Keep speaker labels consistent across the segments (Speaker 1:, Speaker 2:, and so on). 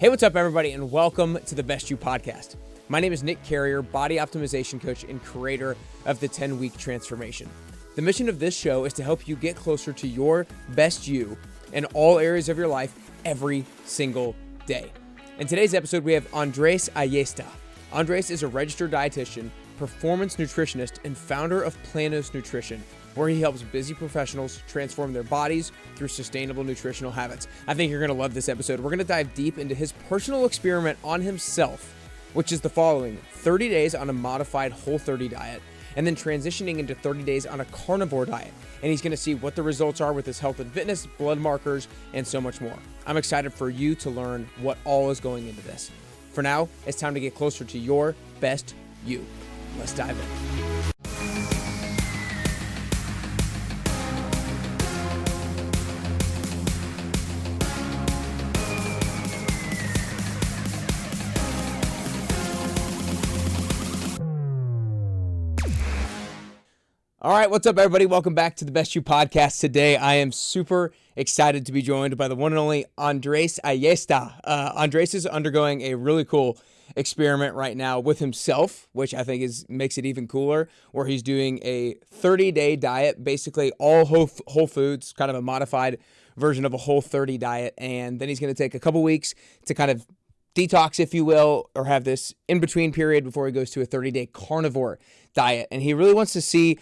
Speaker 1: Hey, what's up, everybody, and welcome to the Best You podcast. My name is Nick Carrier, body optimization coach and creator of the 10-Week Transformation. The mission of this show is to help you get closer to your best you in all areas of your life every single day. In today's episode, we have Andres Ayesta. Andres is a registered dietitian, performance nutritionist, and founder of Planos Nutrition, where he helps busy professionals transform their bodies through sustainable nutritional habits. I think you're going to love this episode. We're going to dive deep into his personal experiment on himself, which is the following: 30 days on a modified Whole30 diet, and then transitioning into 30 days on a carnivore diet. And he's going to see what the results are with his health and fitness, blood markers, and so much more. I'm excited for you to learn what all is going into this. For now, it's time to get closer to your best you. Let's dive in. All right, what's up, everybody? Welcome back to the Best You podcast. Today, I am super excited to be joined by the one and only Andres Ayesta. Andres is undergoing a really cool experiment right now with himself, which I think makes it even cooler, where he's doing a 30-day diet, basically all whole foods, kind of a modified version of a Whole30 diet. And then he's going to take a couple weeks to kind of detox, if you will, or have this in-between period before he goes to a 30-day carnivore diet. And he really wants to see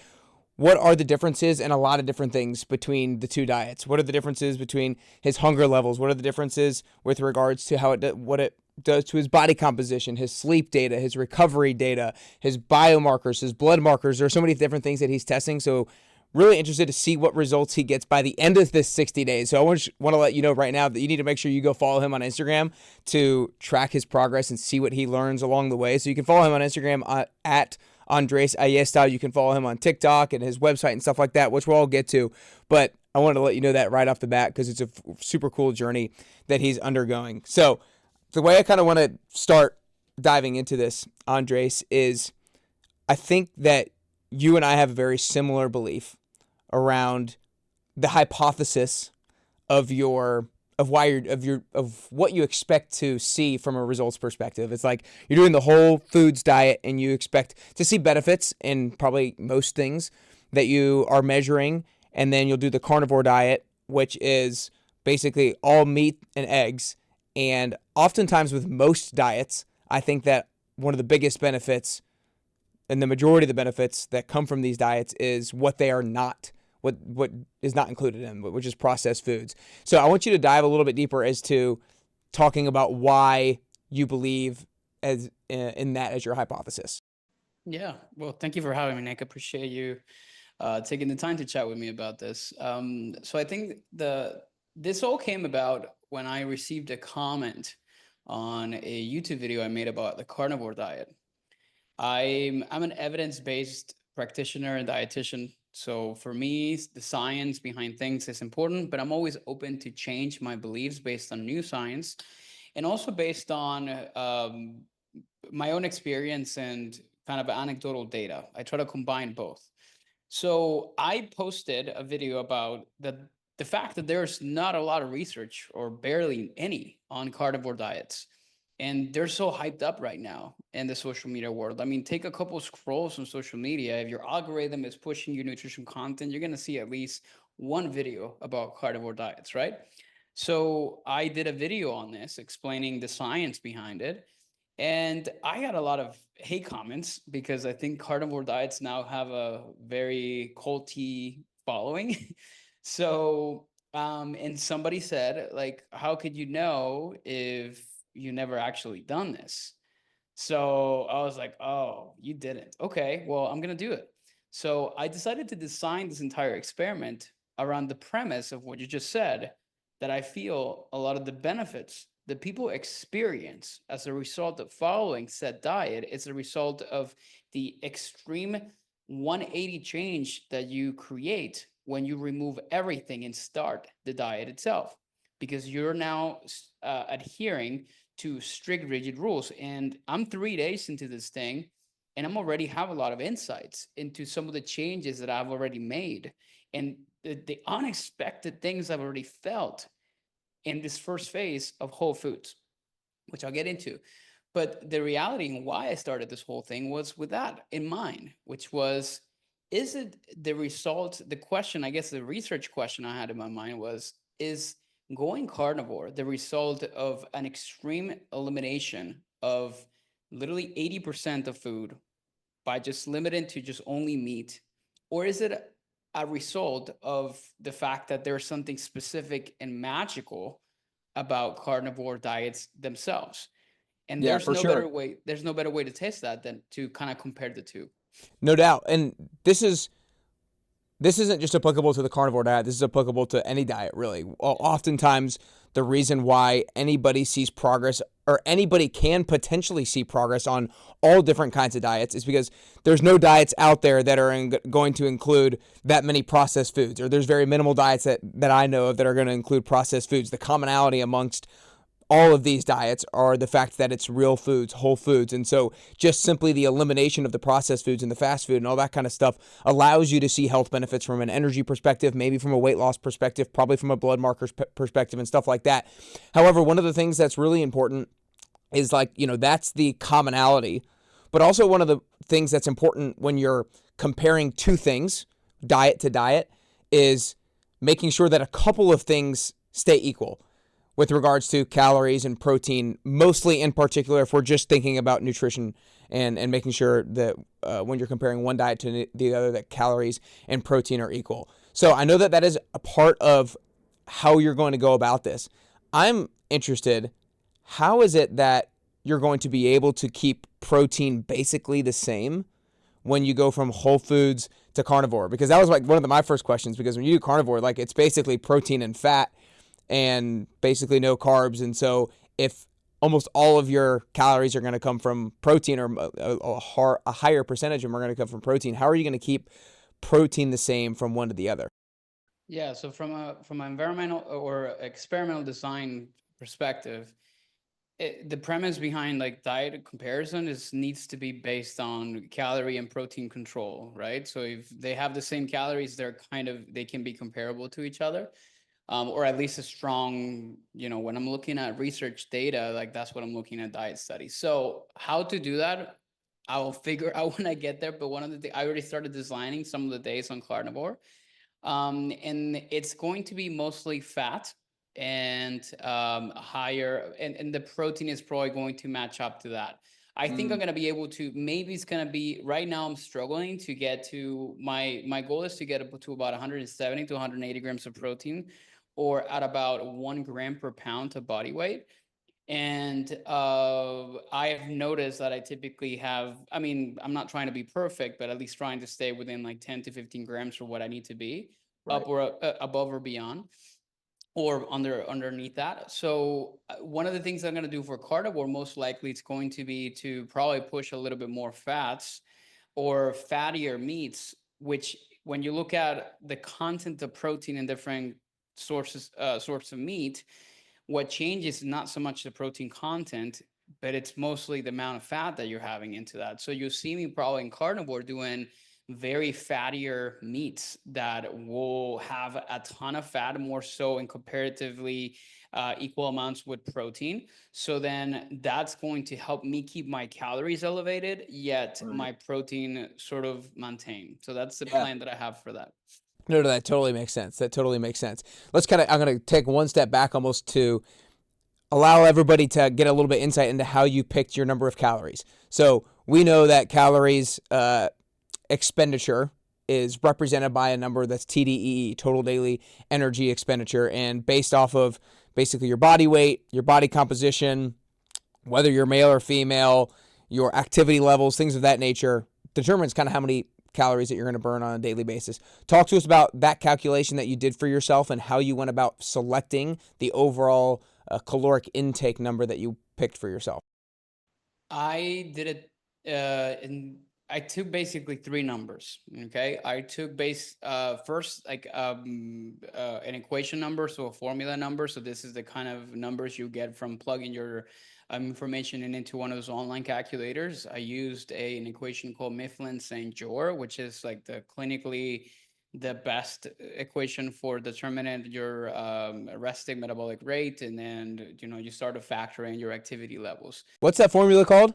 Speaker 1: what are the differences and a lot of different things between the two diets. What are the differences between his hunger levels? What are the differences with regards to what it does to his body composition, his sleep data, his recovery data, his biomarkers, his blood markers? There are so many different things that he's testing. So really interested to see what results he gets by the end of this 60 days. So I want to let you know right now that you need to make sure you go follow him on Instagram to track his progress and see what he learns along the way. So you can follow him on Instagram at Andres Ayesta. You can follow him on TikTok and his website and stuff like that, which we'll all get to. But I wanted to let you know that right off the bat because it's a super cool journey that he's undergoing. So the way I kind of want to start diving into this, Andres, is I think that you and I have a very similar belief around the hypothesis of what you expect to see from a results perspective. It's like you're doing the whole foods diet and you expect to see benefits in probably most things that you are measuring. And then you'll do the carnivore diet, which is basically all meat and eggs. And oftentimes with most diets, I think that one of the biggest benefits and the majority of the benefits that come from these diets is what they are not, what is not included in, which is processed foods. So I want you to dive a little bit deeper as to talking about why you believe in that as your hypothesis.
Speaker 2: Yeah, well, thank you for having me, Nick. I appreciate you taking the time to chat with me about this. So I think this all came about when I received a comment on a YouTube video I made about the carnivore diet. I'm an evidence-based practitioner and dietitian. So for me, the science behind things is important, but I'm always open to change my beliefs based on new science and also based on my own experience and kind of anecdotal data. I try to combine both. So I posted a video about the fact that there's not a lot of research or barely any on carnivore diets. And they're so hyped up right now in the social media world. I mean, take a couple of scrolls on social media. If your algorithm is pushing you nutrition content, you're going to see at least one video about carnivore diets, right? So I did a video on this explaining the science behind it. And I got a lot of hate comments because I think carnivore diets now have a very culty following. So, and somebody said, like, how could you know if you never actually done this? So I was like, oh, you didn't. Okay, well, I'm going to do it. So I decided to design this entire experiment around the premise of what you just said, that I feel a lot of the benefits that people experience as a result of following said diet is a result of the extreme 180 change that you create when you remove everything and start the diet itself, because you're now adhering to strict, rigid rules. And I'm 3 days into this thing, and I'm already have a lot of insights into some of the changes that I've already made and the unexpected things I've already felt in this first phase of Whole Foods. which I'll get into. But the reality and why I started this whole thing was with that in mind, which was, is it the result? The question, I guess the research question I had in my mind was, is going carnivore the result of an extreme elimination of literally 80% of food by just limiting to just only meat? Or is it a result of the fact that there's something specific and magical about carnivore diets themselves? And
Speaker 1: Yeah, for sure.
Speaker 2: there's no better way to test that than to kind of compare the two.
Speaker 1: No doubt. And this isn't just applicable to the carnivore diet. This is applicable to any diet, really. Oftentimes, the reason why anybody sees progress or anybody can potentially see progress on all different kinds of diets is because there's no diets out there that are going to include that many processed foods, or there's very minimal diets that I know of that are going to include processed foods. The commonality amongst all of these diets are the fact that it's real foods, whole foods. And so just simply the elimination of the processed foods and the fast food and all that kind of stuff allows you to see health benefits from an energy perspective, maybe from a weight loss perspective, probably from a blood markers perspective and stuff like that. However, one of the things that's really important is that's the commonality. But also one of the things that's important when you're comparing two things, diet to diet, is making sure that a couple of things stay equal with regards to calories and protein, mostly in particular if we're just thinking about nutrition and making sure that when you're comparing one diet to the other, that calories and protein are equal. So I know that is a part of how you're going to go about this. I'm interested, how is it that you're going to be able to keep protein basically the same when you go from whole foods to carnivore? Because that was one of my first questions, because when you do carnivore, it's basically protein and fat and basically no carbs. And so if almost all of your calories are going to come from protein, or a higher percentage of them are going to come from protein, how are you going to keep protein the same from one to the other?
Speaker 2: Yeah, so from an environmental or experimental design perspective, the premise behind diet comparison needs to be based on calorie and protein control, right? So if they have the same calories, they can be comparable to each other. Or at least a strong, when I'm looking at research data, that's what I'm looking at diet studies. So how to do that, I'll figure out when I get there. But one of the things, I already started designing some of the days on carnivore. And it's going to be mostly fat and higher, and the protein is probably going to match up to that. I think I'm going to be able to, maybe it's going to be, right now I'm struggling to get to, my goal is to get up to about 170 to 180 grams of protein, or at about 1 gram per pound of body weight. And I have noticed that I typically have, I mean, I'm not trying to be perfect, but at least trying to stay within 10 to 15 grams for what I need to be, up or above or beyond, or underneath that. So one of the things I'm going to do for carnivore, most likely it's going to be to probably push a little bit more fats or fattier meats, which when you look at the content of protein in different sorts of meat, what changes is not so much the protein content, but it's mostly the amount of fat that you're having into that. So you'll see me probably in carnivore doing very fattier meats that will have a ton of fat, more so in comparatively equal amounts with protein. So then that's going to help me keep my calories elevated, yet my protein sort of maintained. So that's the
Speaker 1: Yeah.
Speaker 2: plan that I have for that.
Speaker 1: No, that totally makes sense. That totally makes sense. I'm going to take one step back almost to allow everybody to get a little bit insight into how you picked your number of calories. So we know that calories expenditure is represented by a number that's TDEE, total daily energy expenditure, and based off of basically your body weight, your body composition, whether you're male or female, your activity levels, things of that nature, determines kind of how many calories that you're going to burn on a daily basis. Talk to us about that calculation that you did for yourself and how you went about selecting the overall caloric intake number that you picked for yourself.
Speaker 2: I did it I took basically three numbers. Okay. I took first an equation number, so a formula number. So this is the kind of numbers you get from plugging your information into one of those online calculators. I used an equation called Mifflin St. Jeor, which is like the clinically the best equation for determining your resting metabolic rate, and then you start to factor in your activity levels.
Speaker 1: What's that formula called?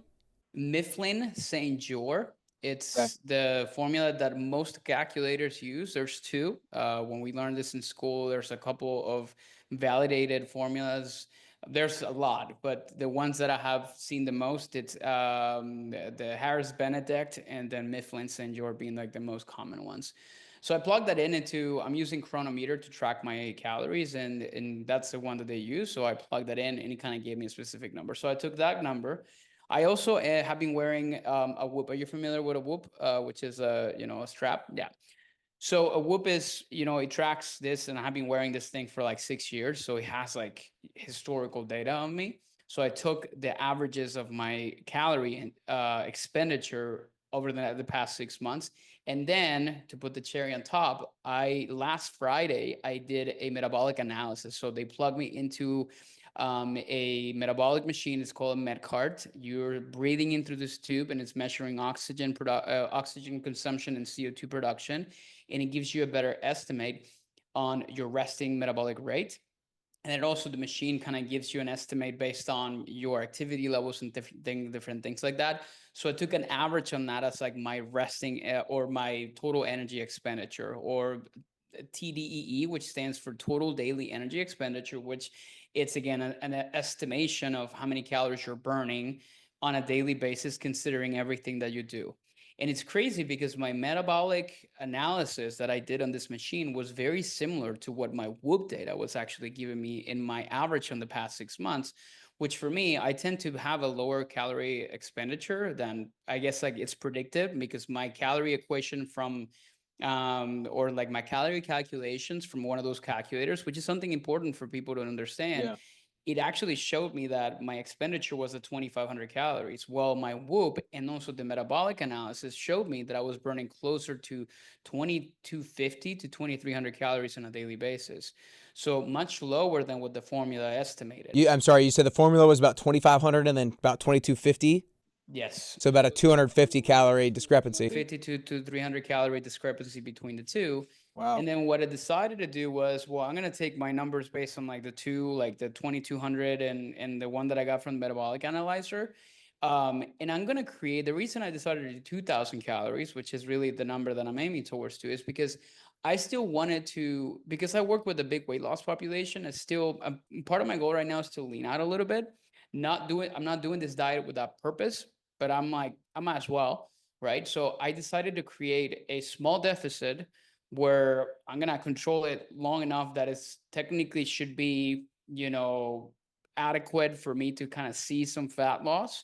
Speaker 2: Mifflin St. Jeor.
Speaker 1: Okay.
Speaker 2: It's the formula that most calculators use. There's two. When we learned this in school, there's a couple of validated formulas. There's a lot, but the ones that I have seen the most, it's the Harris Benedict and then Mifflin St. Jeor being like the most common ones. So I plugged that in into, I'm using Chronometer to track my calories, and that's the one that they use. So I plugged that in and it kind of gave me a specific number. So I took that number. I also have been wearing a Whoop. Are you familiar with a Whoop, which is a strap? Yeah. So a Whoop is, it tracks this, and I've been wearing this thing for like 6 years. So it has like historical data on me. So I took the averages of my calorie expenditure over the past 6 months. And then to put the cherry on top, last Friday, I did a metabolic analysis. So they plugged me into a metabolic machine. It's called a MedCart. You're breathing in through this tube, and it's measuring oxygen consumption and CO2 production, and it gives you a better estimate on your resting metabolic rate. And it also, the machine kind of gives you an estimate based on your activity levels and different things like that. So I took an average on that as like my resting or my total energy expenditure, or TDEE, which stands for total daily energy expenditure, which it's again an estimation of how many calories you're burning on a daily basis, considering everything that you do. And it's crazy because my metabolic analysis that I did on this machine was very similar to what my Whoop data was actually giving me in my average on the past 6 months, which for me, I tend to have a lower calorie expenditure than, I guess, like it's predictive, because my calorie equation from or like my calorie calculations from one of those calculators, which is something important for people to understand,
Speaker 1: Yeah.
Speaker 2: it actually showed me that my expenditure was at 2,500 calories. Well, my Whoop and also the metabolic analysis showed me that I was burning closer to 2,250 to 2,300 calories on a daily basis. So much lower than what the formula estimated.
Speaker 1: I'm sorry, you said the formula was about 2,500 and then about 2,250.
Speaker 2: Yes.
Speaker 1: So about a 250 calorie discrepancy.
Speaker 2: 52 to 300 calorie discrepancy between the two.
Speaker 1: Wow.
Speaker 2: And then what I decided to do was, well, I'm going to take my numbers based on like the two, like the 2,200 and the one that I got from the metabolic analyzer. And I'm going to create, the reason I decided to do 2,000 calories, which is really the number that I'm aiming towards to, is because I still wanted to, because I work with a big weight loss population. It's still part of my goal right now is to lean out a little bit. I'm not doing this diet without purpose, but I'm like, I might as well, right? So I decided to create a small deficit where I'm gonna control it long enough that it's technically should be, adequate for me to kind of see some fat loss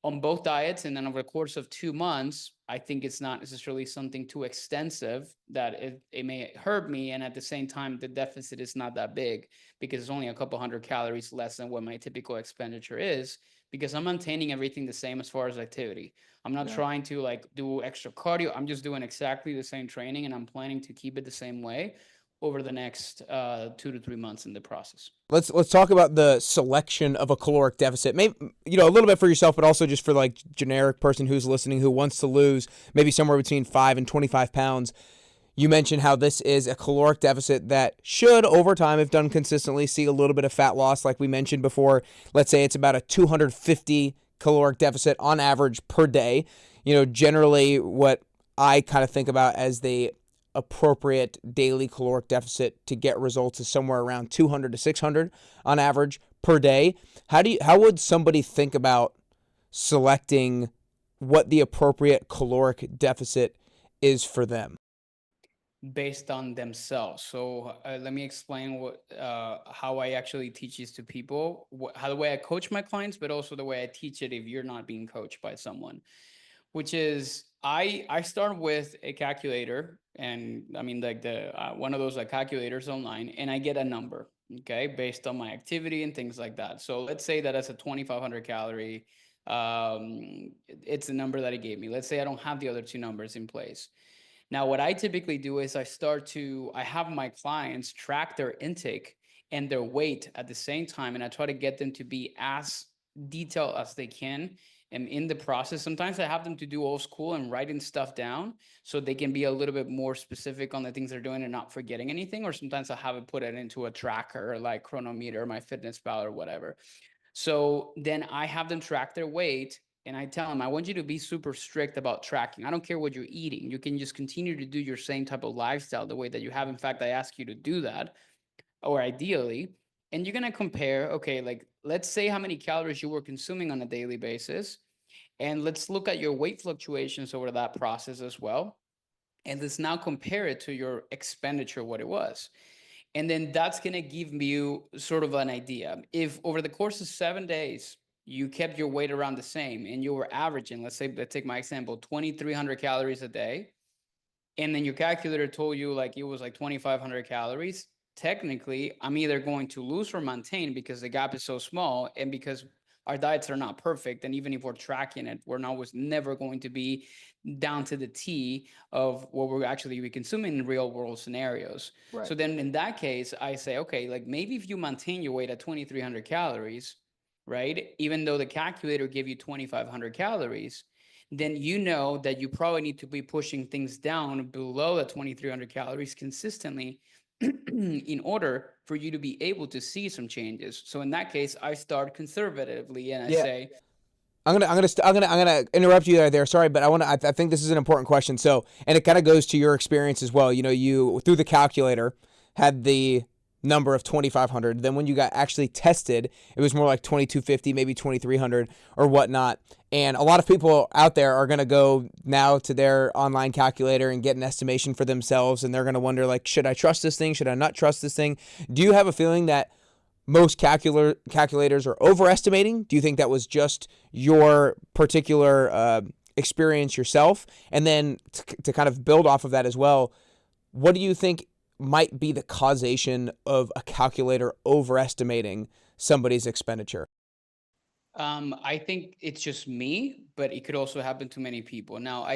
Speaker 2: on both diets. And then over the course of 2 months, I think it's not necessarily something too extensive that it may hurt me. And at the same time, the deficit is not that big because it's only a couple hundred calories less than what my typical expenditure is, because I'm maintaining everything the same as far as activity. I'm not trying to like do extra cardio. I'm just doing exactly the same training, and I'm planning to keep it the same way over the next 2 to 3 months in the process.
Speaker 1: Let's talk about the selection of a caloric deficit. Maybe a little bit for yourself, but also just for like generic person who's listening who wants to lose maybe somewhere between 5 and 25 pounds. You mentioned how this is a caloric deficit that should, over time, if done consistently, see a little bit of fat loss, like we mentioned before. Let's say it's about a 250 caloric deficit on average per day. Generally what I kind of think about as the appropriate daily caloric deficit to get results is somewhere around 200 to 600 on average per day. How would somebody think about selecting what the appropriate caloric deficit is for them?
Speaker 2: Based on themselves. So let me explain how I actually teach this to people, how the way I coach my clients, but also the way I teach it if you're not being coached by someone, which is I start with a calculator, and I mean like the one of those like calculators online, and I get a number, okay, based on my activity and things like that. So let's say that as a 2,500 calorie, it's the number that it gave me. Let's say I don't have the other two numbers in place. Now, what I typically do is I have my clients track their intake and their weight at the same time, and I try to get them to be as detailed as they can am in the process. Sometimes I have them to do old school and writing stuff down so they can be a little bit more specific on the things they're doing and not forgetting anything. Or sometimes I have it put it into a tracker like Chronometer, my Fitness Pal or whatever. So then I have them track their weight, and I tell them, I want you to be super strict about tracking. I don't care what you're eating. You can just continue to do your same type of lifestyle the way that you have. In fact, I ask you to do that, or ideally, and you're going to compare, okay, like let's say how many calories you were consuming on a daily basis. And let's look at your weight fluctuations over that process as well. And let's now compare it to your expenditure, what it was. And then that's going to give you sort of an idea. If over the course of 7 days, you kept your weight around the same and you were averaging, let's take my example, 2,300 calories a day, and then your calculator told you like it was like 2,500 calories, technically, I'm either going to lose or maintain because the gap is so small and because our diets are not perfect. And even if we're tracking it, we're not was never going to be down to the T of what we're actually be consuming in real world scenarios.
Speaker 1: Right.
Speaker 2: So then in that case, I say, okay, like maybe if you maintain your weight at 2,300 calories, right? Even though the calculator gave you 2,500 calories, then you know that you probably need to be pushing things down below the 2,300 calories consistently in order for you to be able to see some changes. So in that case, I start conservatively and I
Speaker 1: Yeah.
Speaker 2: say,
Speaker 1: I'm gonna interrupt you there. Sorry, but I think this is an important question. So, and it kind of goes to your experience as well. You know, you through the calculator had the number of 2,500. Then when you got actually tested, it was more like 2,250, maybe 2,300 or whatnot. And a lot of people out there are gonna go now to their online calculator and get an estimation for themselves, and they're gonna wonder like, should I trust this thing? Should I not trust this thing? Do you have a feeling that most calculators are overestimating? Do you think that was just your particular experience yourself? And then to kind of build off of that as well, what do you think might be the causation of a calculator overestimating somebody's expenditure?
Speaker 2: I think it's just me, but it could also happen to many people. Now,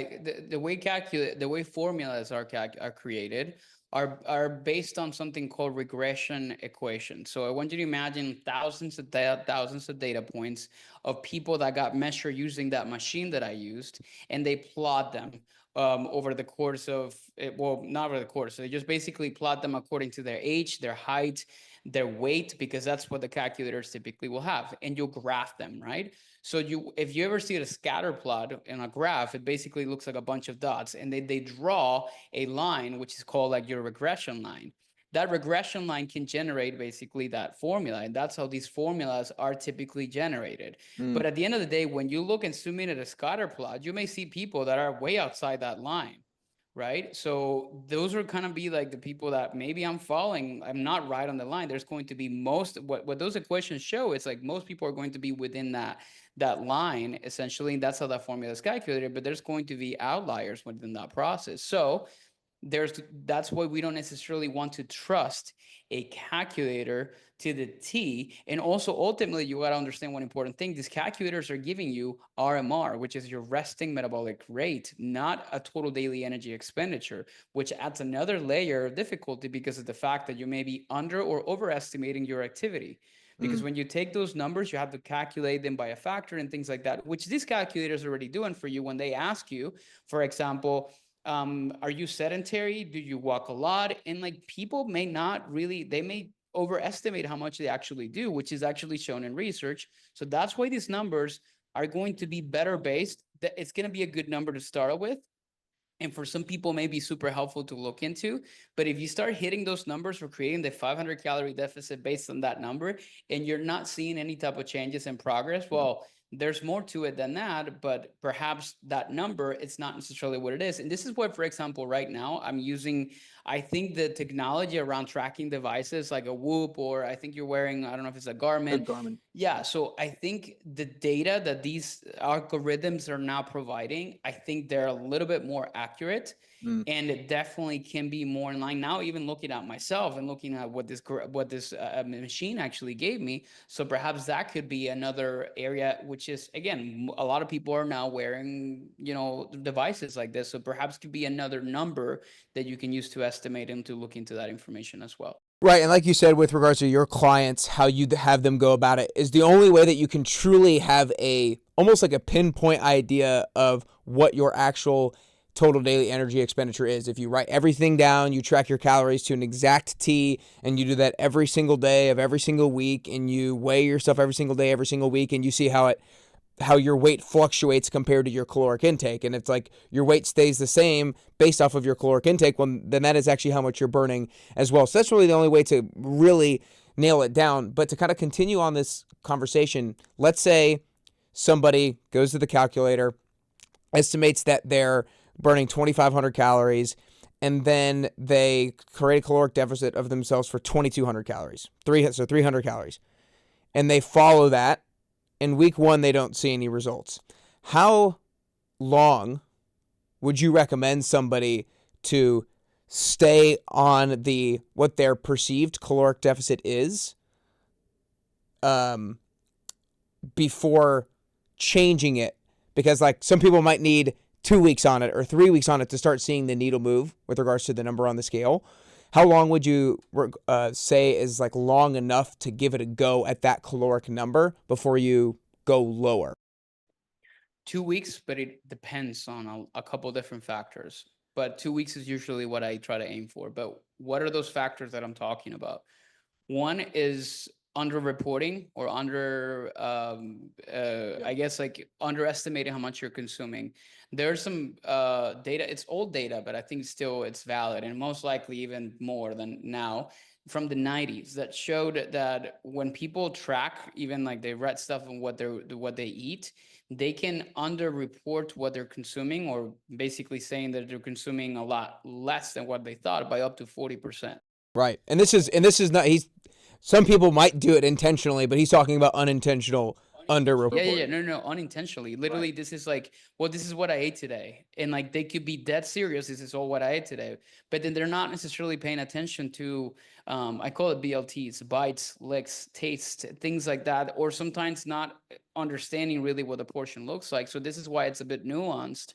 Speaker 2: the way formulas are created are based on something called regression equation. So I want you to imagine thousands of data points of people that got measured using that machine that I used, and they plot them over the course of well, not over the course. So they just basically plot them according to their age, their height, their weight, because that's what the calculators typically will have, and you'll graph them, right? So if you ever see a scatter plot in a graph, it basically looks like a bunch of dots, and they draw a line, which is called like your regression line. That regression line can generate basically that formula, and that's how these formulas are typically generated. But at the end of the day, when you look and zoom in at a scatter plot, you may see people that are way outside that line, right? So those are kind of be like the people that maybe I'm following. I'm not right on the line. There's going to be what those equations show. It's like most people are going to be within that line essentially. And that's how that formula is calculated. But there's going to be outliers within that process. So that's why we don't necessarily want to trust a calculator to the T. And also ultimately you got to understand one important thing. These calculators are giving you RMR, which is your resting metabolic rate, not a total daily energy expenditure, which adds another layer of difficulty because of the fact that you may be under or overestimating your activity. Because when you take those numbers, you have to calculate them by a factor and things like that, which these calculators are already doing for you when they ask you, for example, are you sedentary? Do you walk a lot? And like people may not really, they may overestimate how much they actually do, which is actually shown in research. So that's why these numbers are going to be better based. It's going to be a good number to start with. And for some people may be super helpful to look into. But if you start hitting those numbers for creating the 500 calorie deficit based on that number, and you're not seeing any type of changes in progress, well, there's more to it than that, but perhaps that number, it's not necessarily what it is. And this is what, for example, right now I'm using, I think the technology around tracking devices like a Whoop, or I think you're wearing, I don't know if it's a Garmin. Yeah, so I think the data that these algorithms are now providing, I think they're a little bit more accurate. And it definitely can be more in line now, even looking at myself and looking at what this machine actually gave me. So perhaps that could be another area, which is, again, a lot of people are now wearing, devices like this. So perhaps could be another number that you can use to estimate and to look into that information as well.
Speaker 1: Right, and like you said, with regards to your clients, how you have them go about it is the only way that you can truly have a almost like a pinpoint idea of what your actual total daily energy expenditure is. If you write everything down, you track your calories to an exact T, and you do that every single day of every single week, and you weigh yourself every single day, every single week, and you see how your weight fluctuates compared to your caloric intake. And it's like your weight stays the same based off of your caloric intake, well, then that is actually how much you're burning as well. So that's really the only way to really nail it down. But to kind of continue on this conversation, let's say somebody goes to the calculator, estimates that they're burning 2,500 calories, and then they create a caloric deficit of themselves for 2,200 calories, 300 calories, and they follow that. In week 1, they don't see any results. How long would you recommend somebody to stay on what their perceived caloric deficit is before changing it? Because like some people might need 2 weeks on it or 3 weeks on it to start seeing the needle move with regards to the number on the scale. How long would you say is like long enough to give it a go at that caloric number before you go lower?
Speaker 2: 2 weeks, but it depends on a couple different factors. But 2 weeks is usually what I try to aim for. But what are those factors that I'm talking about? One is underreporting or I guess like underestimating how much you're consuming. There's some data, it's old data, but I think still it's valid and most likely even more than now from the 90s that showed that when people track, even like they read stuff on what they eat, they can underreport what they're consuming, or basically saying that they're consuming a lot less than what they thought by up to 40%.
Speaker 1: Right. And this is not, some people might do it intentionally, but he's talking about unintentional underreporting.
Speaker 2: Yeah. No, unintentionally. Literally, right. This is like, well, this is what I ate today. And like, they could be dead serious. This is all what I ate today. But then they're not necessarily paying attention to, I call it BLTs, bites, licks, taste, things like that. Or sometimes not understanding really what the portion looks like. So this is why it's a bit nuanced.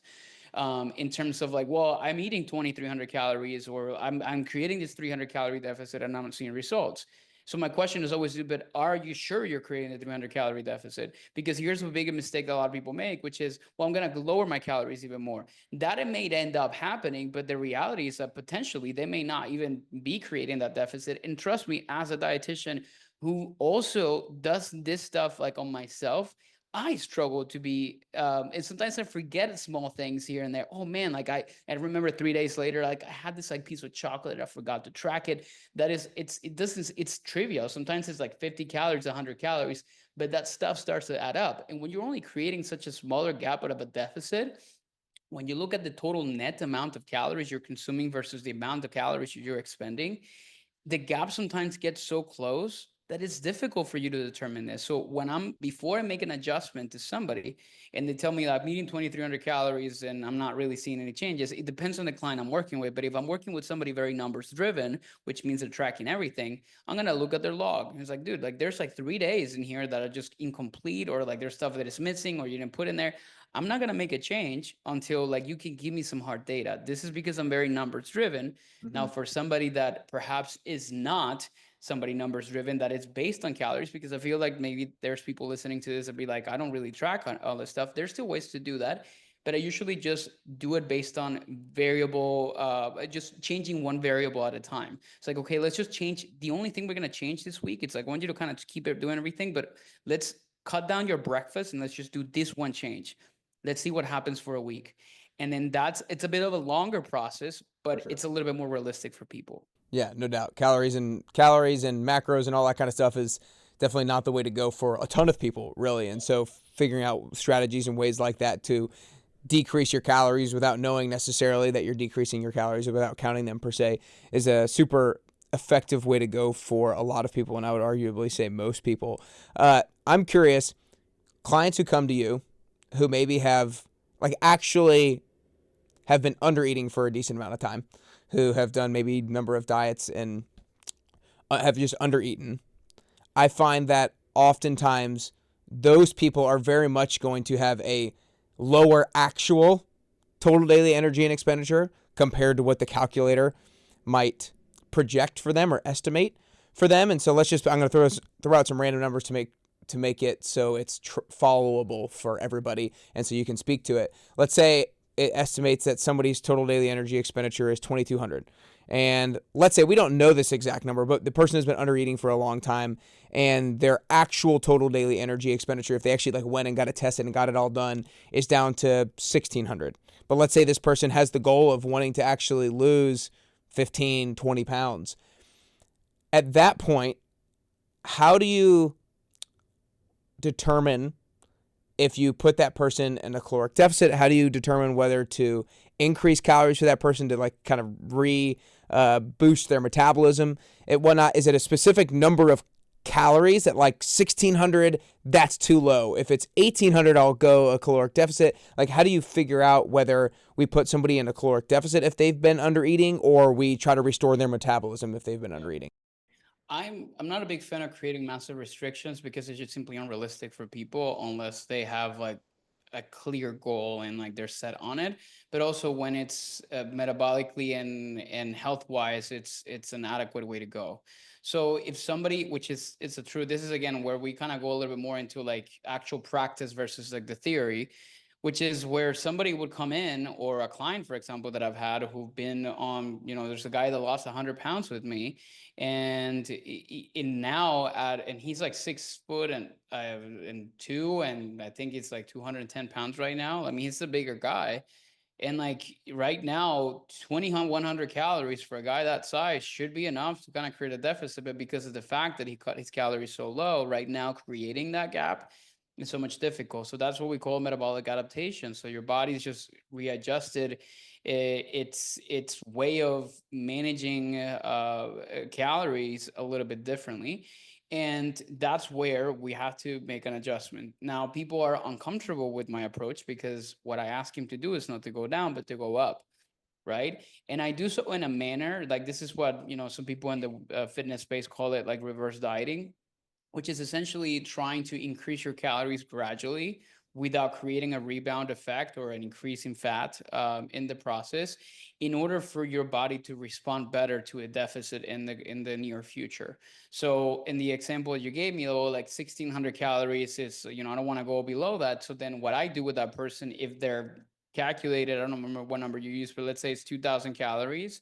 Speaker 2: In terms of like, well, I'm eating 2,300 calories, or I'm creating this 300 calorie deficit and I'm not seeing results. So my question is always, but are you sure you're creating a 300 calorie deficit? Because here's a big mistake that a lot of people make, which is, well, I'm going to lower my calories even more. That it may end up happening, but the reality is that potentially they may not even be creating that deficit. And trust me, as a dietitian who also does this stuff like on myself, I struggle to be, and sometimes I forget small things here and there. Oh man, like I remember 3 days later, like I had this like piece of chocolate, I forgot to track it. That is, it's trivial. Sometimes it's like 50 calories, 100 calories, but that stuff starts to add up. And when you're only creating such a smaller gap out of a deficit, when you look at the total net amount of calories you're consuming versus the amount of calories you're expending, the gap sometimes gets so close that it's difficult for you to determine this. So before I make an adjustment to somebody and they tell me that I'm eating 2,300 calories and I'm not really seeing any changes, it depends on the client I'm working with. But if I'm working with somebody very numbers driven, which means they're tracking everything, I'm going to look at their log. And it's like, dude, like there's like 3 days in here that are just incomplete, or like there's stuff that is missing or you didn't put in there. I'm not going to make a change until like you can give me some hard data. This is because I'm very numbers driven. Mm-hmm. Now, for somebody that perhaps is not somebody numbers driven, that is based on calories, because I feel like maybe there's people listening to this and be like, I don't really track on all this stuff. There's still ways to do that. But I usually just do it based on just changing one variable at a time. It's like, okay, let's just change. The only thing we're going to change this week, it's like, I want you to kind of keep it doing everything, but let's cut down your breakfast and let's just do this one change. Let's see what happens for a week. And then it's a bit of a longer process, but It's a little bit more realistic for people.
Speaker 1: Yeah, no doubt. Calories and macros and all that kind of stuff is definitely not the way to go for a ton of people, really. And so figuring out strategies and ways like that to decrease your calories without knowing necessarily that you're decreasing your calories or without counting them per se is a super effective way to go for a lot of people, and I would arguably say most people. I'm curious, clients who come to you who maybe have actually have been under eating for a decent amount of time, who have done maybe number of diets and have just under eaten, I find that oftentimes those people are very much going to have a lower actual total daily energy and expenditure compared to what the calculator might project for them or estimate for them. And so I'm going to throw out some random numbers to make it so it's followable for everybody, and so you can speak to it. Let's say it estimates that somebody's total daily energy expenditure is 2,200. And let's say we don't know this exact number, but the person has been under eating for a long time, and their actual total daily energy expenditure, if they actually like went and got it tested and got it all done, is down to 1,600. But let's say this person has the goal of wanting to actually lose 15, 20 pounds. At that point, how do you determine if you put that person in a caloric deficit? How do you determine whether to increase calories for that person to like kind of boost their metabolism and whatnot? Is it a specific number of calories at like 1,600? That's too low. If it's 1,800, I'll go a caloric deficit. Like, how do you figure out whether we put somebody in a caloric deficit if they've been under eating, or we try to restore their metabolism if they've been under eating?
Speaker 2: I'm not a big fan of creating massive restrictions because it's just simply unrealistic for people unless they have like a clear goal and like they're set on it. But also when it's metabolically and health wise, it's an adequate way to go. So if somebody, it's a true, this is again where we kind of go a little bit more into like actual practice versus like the theory, which is where somebody would come in, or a client, for example, that I've had who've been on, there's a guy that lost 100 pounds with me, and he's like 6'2", and I think it's like 210 pounds right now. I mean, he's a bigger guy. And like right now, 2,100 calories for a guy that size should be enough to kind of create a deficit. But because of the fact that he cut his calories so low, right now creating that gap is so much difficult. So that's what we call metabolic adaptation. So your body's just readjusted its way of managing calories a little bit differently. And that's where we have to make an adjustment. Now, people are uncomfortable with my approach because what I ask him to do is not to go down, but to go up, right? And I do so in a manner, like this is what, some people in the fitness space call it like reverse dieting, which is essentially trying to increase your calories gradually without creating a rebound effect or an increase in fat in the process, in order for your body to respond better to a deficit in the near future. So in the example you gave me, though, like 1,600 calories is, I don't want to go below that. So then what I do with that person, if they're calculated, I don't remember what number you use, but let's say it's 2,000 calories,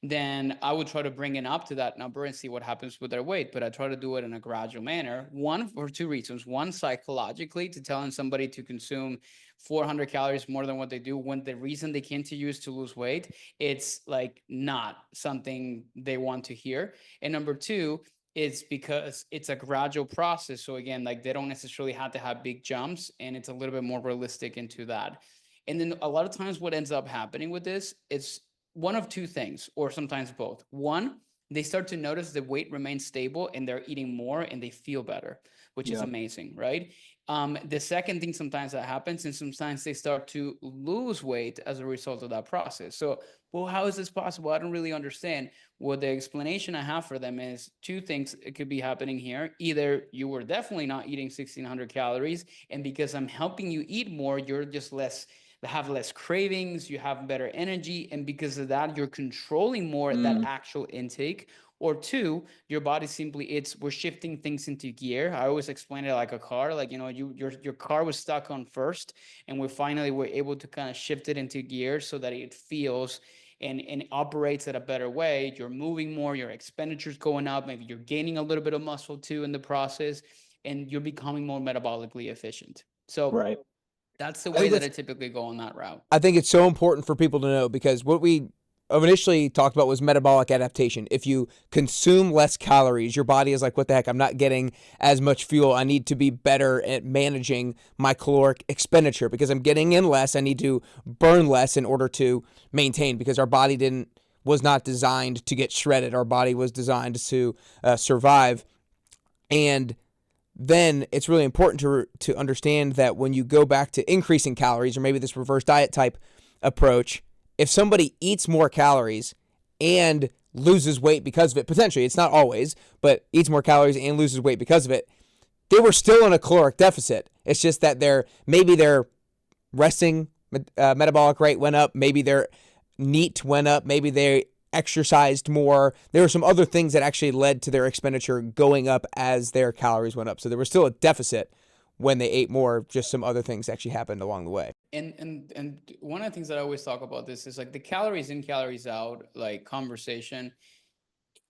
Speaker 2: then I would try to bring it up to that number and see what happens with their weight. But I try to do it in a gradual manner. One, for two reasons. One, psychologically, to telling somebody to consume 400 calories more than what they do, when the reason they came to you is to lose weight, it's like not something they want to hear. And number two, it's because it's a gradual process. So again, like they don't necessarily have to have big jumps, and it's a little bit more realistic into that. And then a lot of times what ends up happening with this, it's one of two things, or sometimes both. One, they start to notice the weight remains stable and they're eating more and they feel better, which is amazing, right? The second thing sometimes that happens, and sometimes they start to lose weight as a result of that process. So, well, how is this possible? I don't really understand. Well, the explanation I have for them is two things it could be happening here. Either you were definitely not eating 1,600 calories, and because I'm helping you eat more, you're just have less cravings, you have better energy, and because of that, you're controlling more that actual intake. Or two, your body simply, we're shifting things into gear. I always explain it like a car, like, your car was stuck on first, and we're able to kind of shift it into gear so that it feels and operates at a better way. You're moving more, your expenditure's going up, maybe you're gaining a little bit of muscle too in the process, and you're becoming more metabolically efficient. So
Speaker 1: Right.
Speaker 2: that's the way that I typically go on that route.
Speaker 1: I think it's so important for people to know, because what we initially talked about was metabolic adaptation. If you consume less calories, your body is like, what the heck, I'm not getting as much fuel. I need to be better at managing my caloric expenditure because I'm getting in less. I need to burn less in order to maintain, because our body was not designed to get shredded. Our body was designed to survive. And then it's really important to understand that when you go back to increasing calories, or maybe this reverse diet type approach, if somebody eats more calories and loses weight because of it, potentially, it's not always, but eats more calories and loses weight because of it, they were still in a caloric deficit. It's just that maybe their resting metabolic rate went up, maybe their NEAT went up, maybe they exercised more. There were some other things that actually led to their expenditure going up as their calories went up. So there was still a deficit when they ate more. Just some other things actually happened along the way.
Speaker 2: And one of the things that I always talk about this is like the calories in, calories out, like conversation.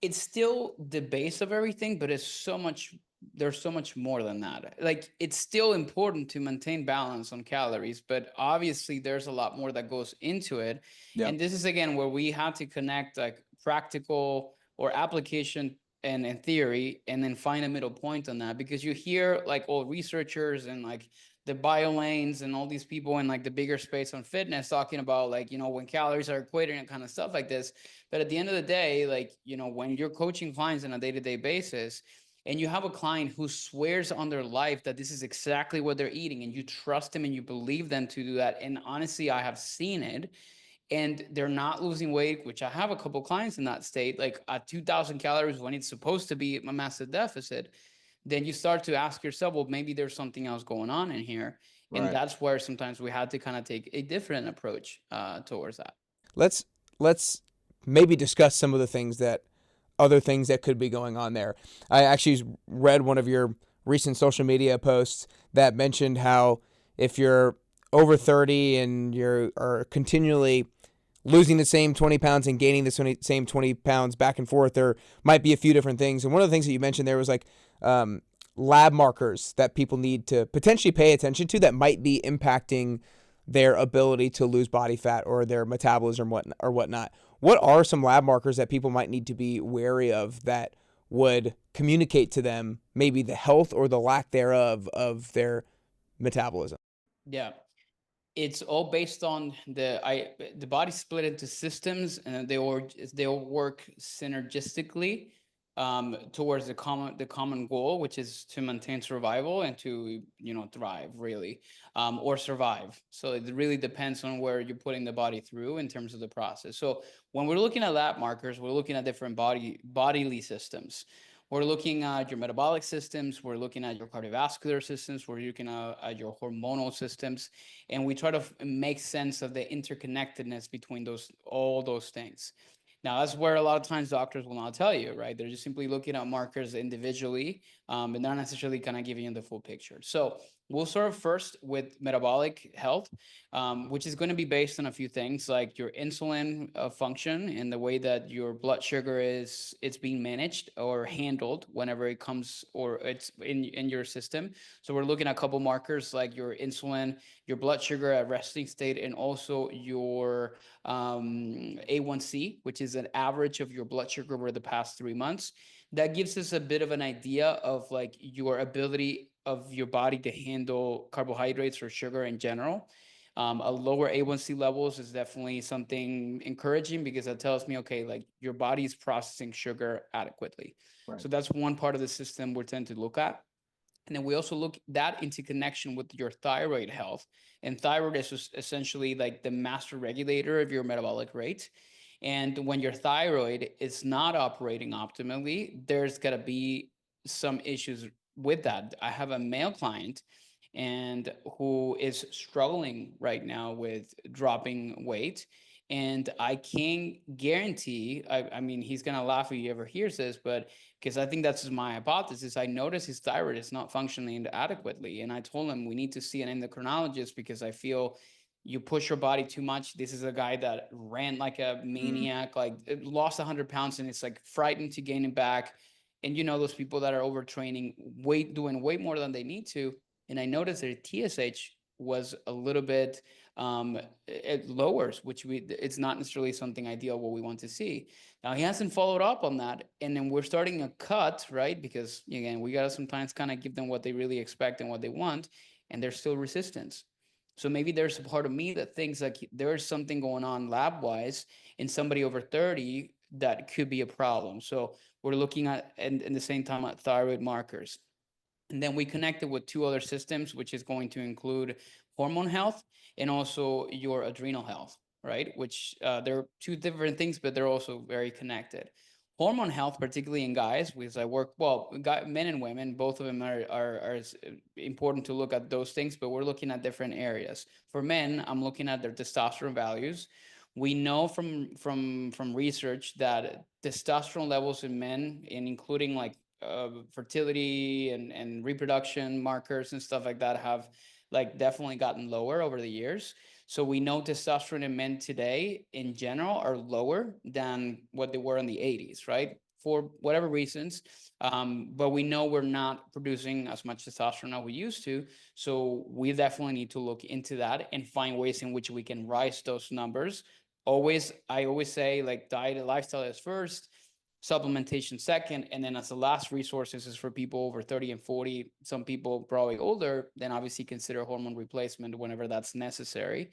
Speaker 2: It's still the base of everything, but there's so much more than that. Like it's still important to maintain balance on calories, but obviously there's a lot more that goes into it.
Speaker 1: Yeah.
Speaker 2: And this is again where we have to connect like practical or application and theory, and then find a middle point on that, because you hear like all researchers and like the bio lanes and all these people in like the bigger space on fitness talking about like, when calories are equated and kind of stuff like this. But at the end of the day, like, when you're coaching clients on a day-to-day basis, and you have a client who swears on their life that this is exactly what they're eating, and you trust them and you believe them to do that. And honestly, I have seen it, and they're not losing weight, which I have a couple clients in that state, like at 2000 calories when it's supposed to be a massive deficit. Then you start to ask yourself, well, maybe there's something else going on in here. And
Speaker 1: Right.
Speaker 2: that's where sometimes we had to kind of take a different approach towards that.
Speaker 1: Let's maybe discuss some of the other things that could be going on there. I actually read one of your recent social media posts that mentioned how if you're over 30 and are continually losing the same 20 pounds and gaining the same 20 pounds back and forth, there might be a few different things. And one of the things that you mentioned there was like lab markers that people need to potentially pay attention to that might be impacting their ability to lose body fat or their metabolism or whatnot. What are some lab markers that people might need to be wary of that would communicate to them maybe the health or the lack thereof of their metabolism?
Speaker 2: Yeah. It's all based on the body split into systems, and they all work synergistically towards the common goal, which is to maintain survival and to thrive really, or survive. So it really depends on where you're putting the body through in terms of the process. So when we're looking at lab markers, we're looking at different bodily systems. We're looking at your metabolic systems. We're looking at your cardiovascular systems. We're looking at your hormonal systems, and we try to make sense of the interconnectedness between all those things. Now, that's where a lot of times doctors will not tell you, right? They're just simply looking at markers individually, and not necessarily kind of giving you the full picture. So we'll start first with metabolic health, which is going to be based on a few things like your insulin function and the way that your blood sugar it's being managed or handled whenever it comes or it's in your system. So we're looking at a couple markers like your insulin, your blood sugar at resting state, and also your A1C, which is an average of your blood sugar over the past 3 months. That gives us a bit of an idea of like your ability of your body to handle carbohydrates or sugar in general. A lower A1C levels is definitely something encouraging because that tells me, okay, like your body's processing sugar adequately.
Speaker 1: Right.
Speaker 2: So that's one part of the system we tend to look at. And then we also look that into connection with your thyroid health. And thyroid is essentially like the master regulator of your metabolic rate. And when your thyroid is not operating optimally, there's got to be some issues with that. I have a male client and who is struggling right now with dropping weight. And I can't guarantee, I mean, he's going to laugh if he ever hears this, but because I think that's my hypothesis. I noticed his thyroid is not functioning adequately. And I told him we need to see an endocrinologist because I feel you push your body too much. This is a guy that ran like a maniac, like lost 100 pounds and it's like frightened to gain it back. And those people that are overtraining, doing way more than they need to. And I noticed that TSH was a little bit it lowers, which it's not necessarily something ideal what we want to see. Now he hasn't followed up on that, and then we're starting a cut, right? Because again, we gotta sometimes kind of give them what they really expect and what they want, and there's still resistance. So maybe there's a part of me that thinks like there's something going on lab wise in somebody over 30 that could be a problem. So we're looking at and the same time at thyroid markers. And then we connected with two other systems, which is going to include hormone health and also your adrenal health, right? Which they're two different things, but they're also very connected. Hormone health, particularly in guys, because I work, men and women, both of them are important to look at those things, but we're looking at different areas. For men, I'm looking at their testosterone values. We know from research that testosterone levels in men, and including like fertility and reproduction markers and stuff like that, have like definitely gotten lower over the years. So we know testosterone in men today in general are lower than what they were in the 80s, right? For whatever reasons. But we know we're not producing as much testosterone as we used to. So we definitely need to look into that and find ways in which we can rise those numbers. I always say like diet and lifestyle is first, supplementation second, and then as the last resource, this is for people over 30 and 40, some people probably older, then obviously consider hormone replacement whenever that's necessary.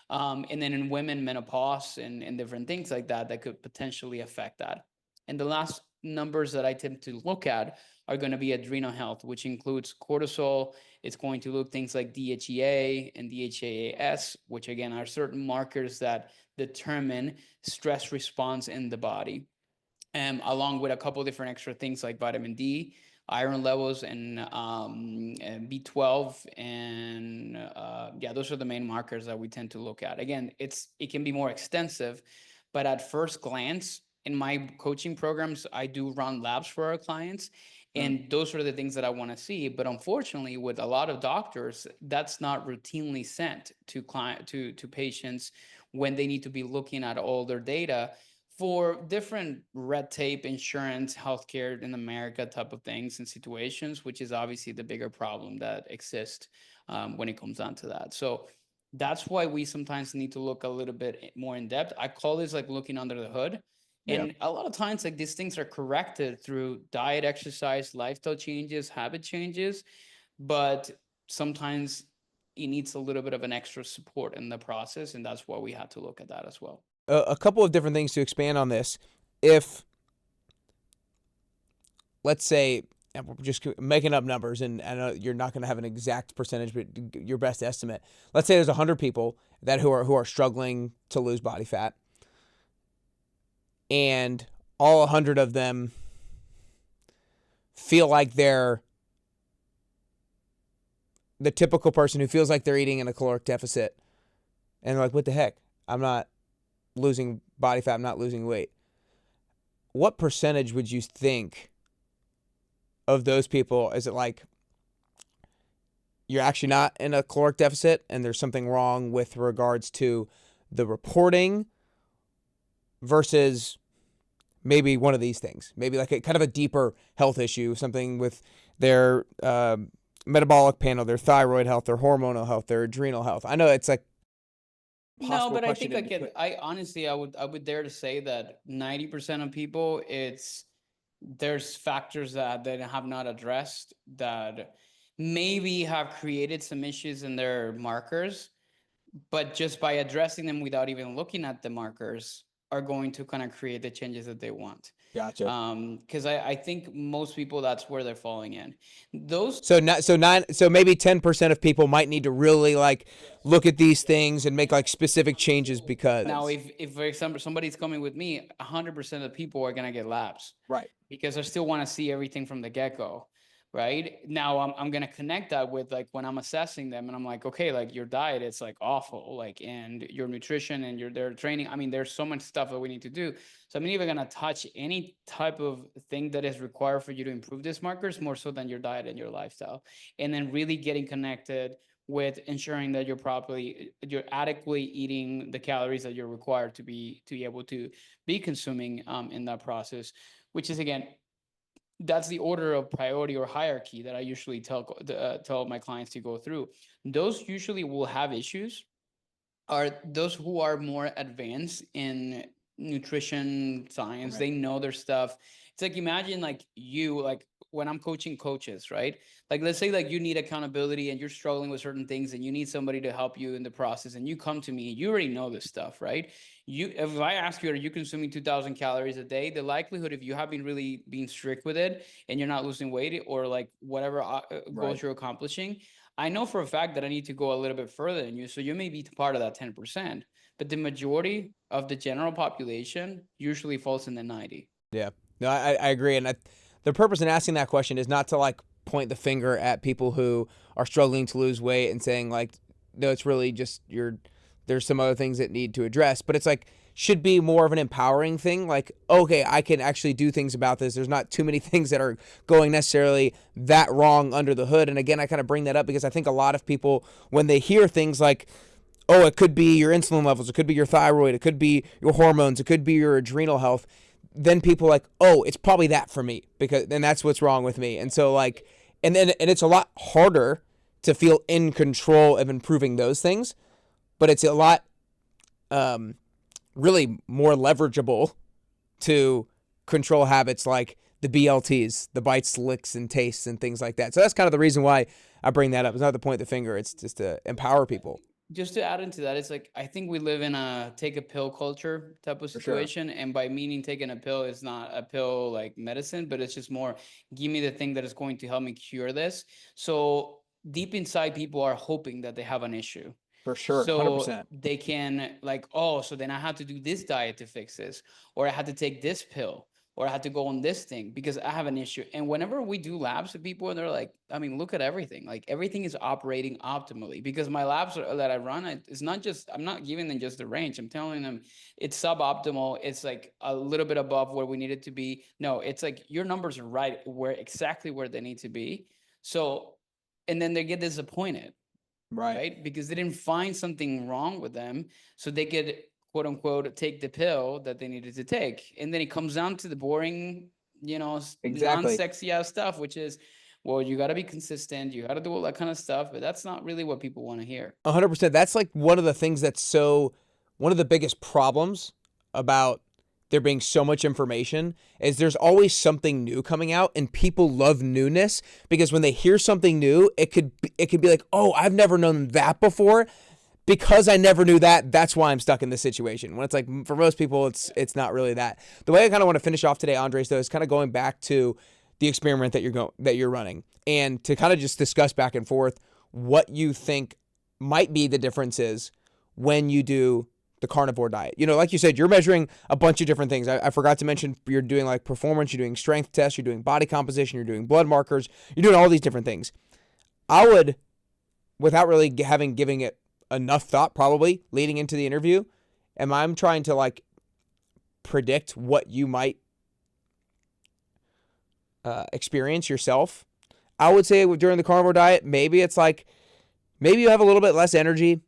Speaker 2: And then in women, menopause and different things like that that could potentially affect that. And the last numbers that I tend to look at are going to be adrenal health, which includes cortisol. It's going to look things like DHEA and DHEAS, which again are certain markers that determine stress response in the body, along with a couple of different extra things like vitamin D, iron levels, and B12, and yeah, those are the main markers that we tend to look at. Again, it can be more extensive, but at first glance, in my coaching programs, I do run labs for our clients, and those are the things that I want to see. But unfortunately, with a lot of doctors, that's not routinely sent to patients when they need to be looking at all their data for different red tape, insurance, healthcare in America type of things and situations, which is obviously the bigger problem that exists when it comes down to that. So that's why we sometimes need to look a little bit more in depth. I call this like looking under the hood.
Speaker 1: Yeah.
Speaker 2: And a lot of times, like these things are corrected through diet, exercise, lifestyle changes, habit changes, but sometimes it needs a little bit of an extra support in the process, and that's why we had to look at that as well.
Speaker 1: A couple of different things to expand on this. If, let's say, and we're just making up numbers, and I know you're not going to have an exact percentage, but your best estimate. Let's say there's 100 people who are struggling to lose body fat, and all 100 of them feel like they're the typical person who feels like they're eating in a caloric deficit, and they're like, what the heck? I'm not losing body fat, I'm not losing weight. What percentage would you think of those people is it like you're actually not in a caloric deficit and there's something wrong with regards to the reporting versus maybe one of these things, maybe like a kind of a deeper health issue, something with their metabolic panel, their thyroid health, their hormonal health, their adrenal health? I know it's like
Speaker 2: no, but I think I honestly, I would dare to say that 90% of people, there's factors that they have not addressed that maybe have created some issues in their markers, but just by addressing them without even looking at the markers are going to kind of create the changes that they want.
Speaker 1: Gotcha.
Speaker 2: Because I think most people, that's where they're falling in.
Speaker 1: So maybe 10% of people might need to really like look at these things and make like specific changes because
Speaker 2: now if for example somebody's coming with me, 100% of the people are gonna get labs,
Speaker 1: right?
Speaker 2: Because I still want to see everything from the get-go. Right now, I'm gonna connect that with like when I'm assessing them, and I'm like, okay, like your diet, it's like awful, like, and your nutrition and their training. I mean, there's so much stuff that we need to do. So I'm even gonna touch any type of thing that is required for you to improve these markers more so than your diet and your lifestyle, and then really getting connected with ensuring that you're adequately eating the calories that you're required to be able to be consuming in that process, which is again, that's the order of priority or hierarchy that I usually tell my clients to go through. Those usually will have issues are those who are more advanced in nutrition science.
Speaker 1: Okay.
Speaker 2: They know their stuff. It's like, imagine like when I'm coaching coaches, right? Like, let's say like you need accountability and you're struggling with certain things and you need somebody to help you in the process, and you come to me, you already know this stuff, right? If I ask you, are you consuming 2,000 calories a day? The likelihood, if you have been really being strict with it and you're not losing weight or like whatever goals you're accomplishing, I know for a fact that I need to go a little bit further than you. So you may be part of that 10%, but the majority of the general population usually falls in the 90.
Speaker 1: Yeah, no, I agree. And the purpose in asking that question is not to like point the finger at people who are struggling to lose weight and saying like, no, it's really just you're there's some other things that need to address, but it's like, should be more of an empowering thing. Like, okay, I can actually do things about this. There's not too many things that are going necessarily that wrong under the hood. And again, I kind of bring that up because I think a lot of people, when they hear things like, oh, it could be your insulin levels, it could be your thyroid, it could be your hormones, it could be your adrenal health, then people are like, oh, it's probably that for me, because then that's what's wrong with me. And so like, and it's a lot harder to feel in control of improving those things, but it's a lot really more leverageable to control habits like the BLTs, the bites, licks, and tastes, and things like that. So that's kind of the reason why I bring that up. It's not to point the finger. It's just to empower people.
Speaker 2: Just to add into that, it's like I think we live in a take a pill culture type of
Speaker 1: For sure.
Speaker 2: situation. And by meaning taking a pill is not a pill like medicine, but it's just more give me the thing that is going to help me cure this. So deep inside, people are hoping that they have an issue.
Speaker 1: For sure.
Speaker 2: So
Speaker 1: 100%.
Speaker 2: they can like, oh, so then I have to do this diet to fix this, or I had to take this pill, or I had to go on this thing because I have an issue. And whenever we do labs with people and they're like, I mean, look at everything. Like everything is operating optimally because my labs that I run, it's not just, I'm not giving them just the range. I'm telling them it's suboptimal. It's like a little bit above where we need it to be. No, it's like your numbers are right where exactly where they need to be. So, and then they get disappointed. Right. Because they didn't find something wrong with them. So they could, quote unquote, take the pill that they needed to take. And then it comes down to the boring,
Speaker 1: Exactly.
Speaker 2: non-sexy ass stuff, which is, well, you got to be consistent. You got to do all that kind of stuff. But that's not really what people want to hear.
Speaker 1: 100%. That's like one of the things one of the biggest problems about there being so much information is there's always something new coming out, and people love newness because when they hear something new, it could be like, oh, I've never known that before. Because I never knew that, that's why I'm stuck in this situation. When it's like, for most people, it's not really that. The way I kind of want to finish off today, Andres, though, is kind of going back to the experiment that you're running, and to kind of just discuss back and forth what you think might be the differences when you do the carnivore diet. Like you said, you're measuring a bunch of different things. I forgot to mention you're doing like performance, you're doing strength tests, you're doing body composition, you're doing blood markers, you're doing all these different things. I would, without really giving it enough thought, probably leading into the interview, I'm trying to like predict what you might experience yourself. I would say during the carnivore diet, maybe it's like, maybe you have a little bit less energy.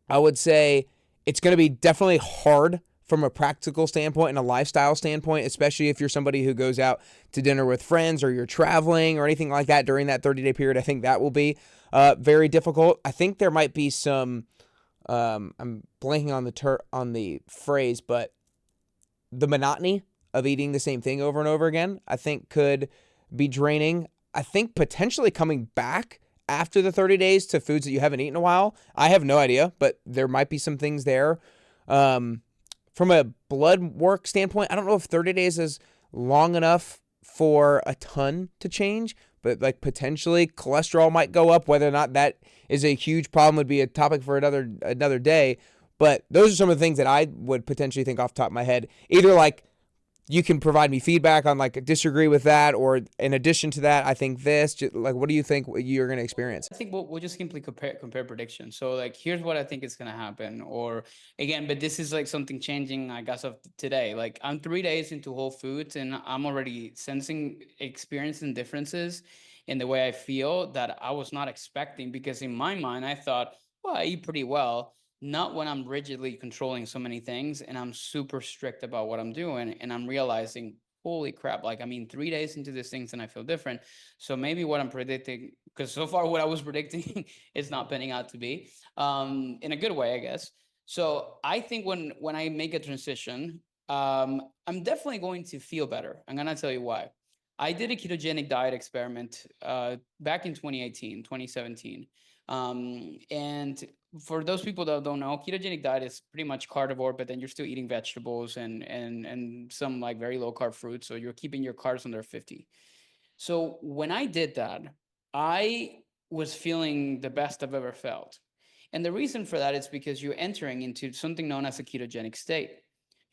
Speaker 1: I would say it's going to be definitely hard from a practical standpoint and a lifestyle standpoint, especially if you're somebody who goes out to dinner with friends or you're traveling or anything like that during that 30-day period. I think that will be very difficult. I think there might be some, I'm blanking on the phrase, but the monotony of eating the same thing over and over again, I think could be draining. I think potentially coming back after the 30 days to foods that you haven't eaten in a while. I have no idea, but there might be some things there. From a blood work standpoint, I don't know if 30 days is long enough for a ton to change, but like potentially cholesterol might go up. Whether or not that is a huge problem would be a topic for another day. But those are some of the things that I would potentially think off the top of my head. Either like you can provide me feedback on like disagree with that, or in addition to that, I think this. Just, like, what do you think you're going to experience?
Speaker 2: I think we'll just simply compare predictions. So like, here's what I think is going to happen. Or again, but this is like something changing, I guess, of today. Like I'm 3 days into Whole Foods and I'm already experiencing differences in the way I feel that I was not expecting, because in my mind, I thought, well, I eat pretty well. Not when I'm rigidly controlling so many things and I'm super strict about what I'm doing, and I'm realizing, holy crap, like, I mean, 3 days into these things and I feel different. So maybe what I'm predicting, because so far what I was predicting is not panning out to be, in a good way, I guess. So I think when I make a transition, I'm definitely going to feel better. I'm going to tell you why. I did a ketogenic diet experiment back in 2018, 2017. And for those people that don't know, ketogenic diet is pretty much carnivore, but then you're still eating vegetables and some like very low carb fruits. So you're keeping your carbs under 50. So when I did that, I was feeling the best I've ever felt. And the reason for that is because you're entering into something known as a ketogenic state.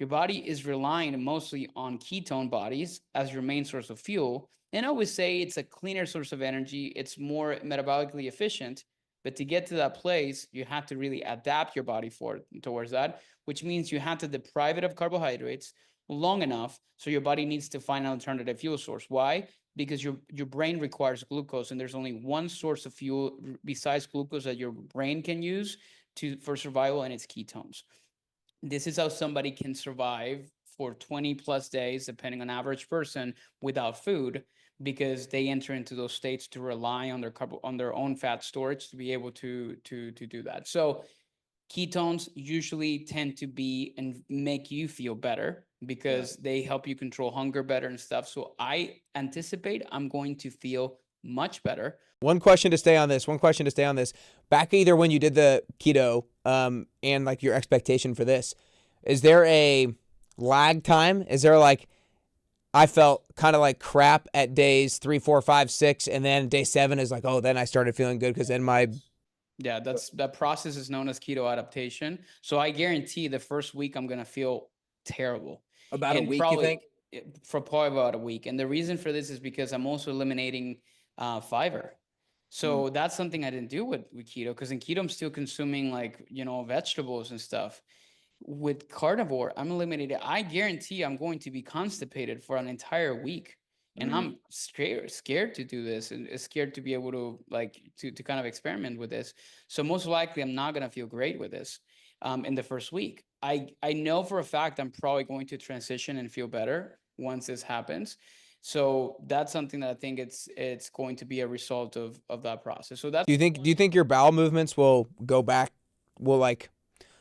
Speaker 2: Your body is relying mostly on ketone bodies as your main source of fuel. And I always say it's a cleaner source of energy. It's more metabolically efficient. But to get to that place, you have to really adapt your body towards that, which means you have to deprive it of carbohydrates long enough so your body needs to find an alternative fuel source. Why? Because your brain requires glucose, and there's only one source of fuel besides glucose that your brain can use for survival, and it's ketones. This is how somebody can survive for 20 plus days, depending on average person, without food, because they enter into those states to rely on their own fat storage to be able to do that. So ketones usually tend to be and make you feel better because they help you control hunger better and stuff. So I anticipate I'm going to feel much better.
Speaker 1: One question to stay on this. Back either when you did the keto and like your expectation for this, is there a lag time? Is there like, I felt kind of like crap at days 3, 4, 5, 6, and then day 7 is like, oh, then I started feeling good because then
Speaker 2: Yeah, that process is known as keto adaptation. So I guarantee the first week I'm gonna feel terrible.
Speaker 1: About a
Speaker 2: And
Speaker 1: week, you
Speaker 2: probably
Speaker 1: think?
Speaker 2: for probably about a week. And the reason for this is because I'm also eliminating fiber. So that's something I didn't do with keto, because in keto I'm still consuming like, vegetables and stuff. With carnivore, I'm eliminated. I guarantee I'm going to be constipated for an entire week. And I'm scared to do this, and scared to be able to to kind of experiment with this. So most likely I'm not going to feel great with this in the first week. I know for a fact I'm probably going to transition and feel better once this happens. So that's something that I think it's going to be a result of that process. So that's
Speaker 1: Do you think your bowel movements will go back, will like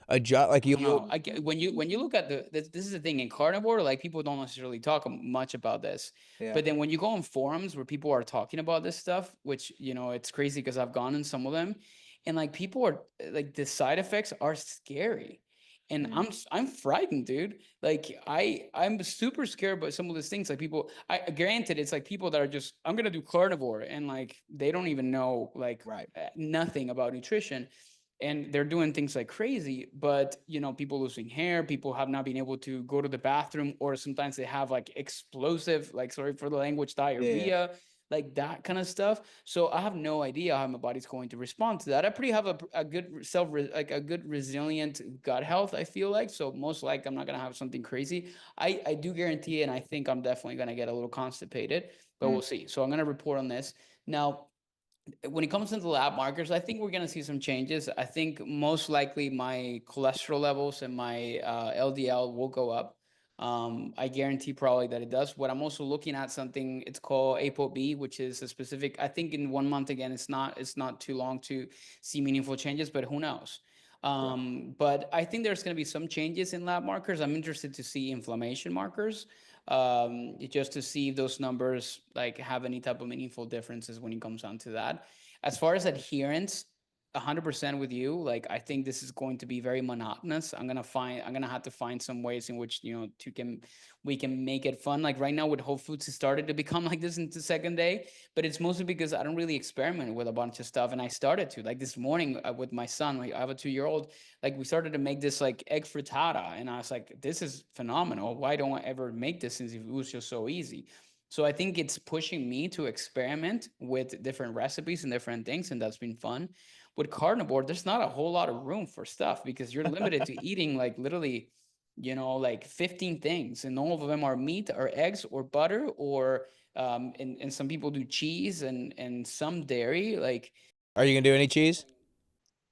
Speaker 1: adjust, like
Speaker 2: no, when you look at this is the thing in carnivore, like people don't necessarily talk much about this, but then when you go on forums where people are talking about this stuff, which it's crazy because I've gone in some of them, and like people are like the side effects are scary, and I'm frightened, dude. Like I'm super scared about some of these things. Like people, I granted it's like people that are just I'm gonna do carnivore and like they don't even know like nothing about nutrition, and they're doing things like crazy, but people losing hair, people have not been able to go to the bathroom, or sometimes they have like explosive, like sorry for the language, diarrhea, like that kind of stuff. So I have no idea how my body's going to respond to that. I pretty have a good like a good resilient gut health, I feel like. So most likely I'm not gonna have something crazy. I do guarantee, and I think I'm definitely gonna get a little constipated, but we'll see. So I'm gonna report on this now. When it comes to the lab markers, I think we're going to see some changes. I think most likely my cholesterol levels and my LDL will go up. I guarantee probably that it does. What I'm also looking at something, it's called ApoB, which is a specific, I think in 1 month, again, it's not too long to see meaningful changes, but who knows? But I think there's going to be some changes in lab markers. I'm interested to see inflammation markers, just to see if those numbers like have any type of meaningful differences when it comes down to that. As far as adherence, 100% with you. Like I think this is going to be very monotonous. I'm gonna have to find some ways in which we can make it fun. Like right now with Whole Foods, it started to become like this in the second day, but it's mostly because I don't really experiment with a bunch of stuff, and I started to like this morning with my son. Like I have a 2-year-old. Like we started to make this like egg frittata, and I was like, this is phenomenal. Why don't I ever make this since it was just so easy? So I think it's pushing me to experiment with different recipes and different things, and that's been fun. With carnivore, there's not a whole lot of room for stuff because you're limited to eating like literally, like 15 things, and all of them are meat or eggs or butter or and some people do cheese and some dairy. Like,
Speaker 1: are you gonna do any cheese?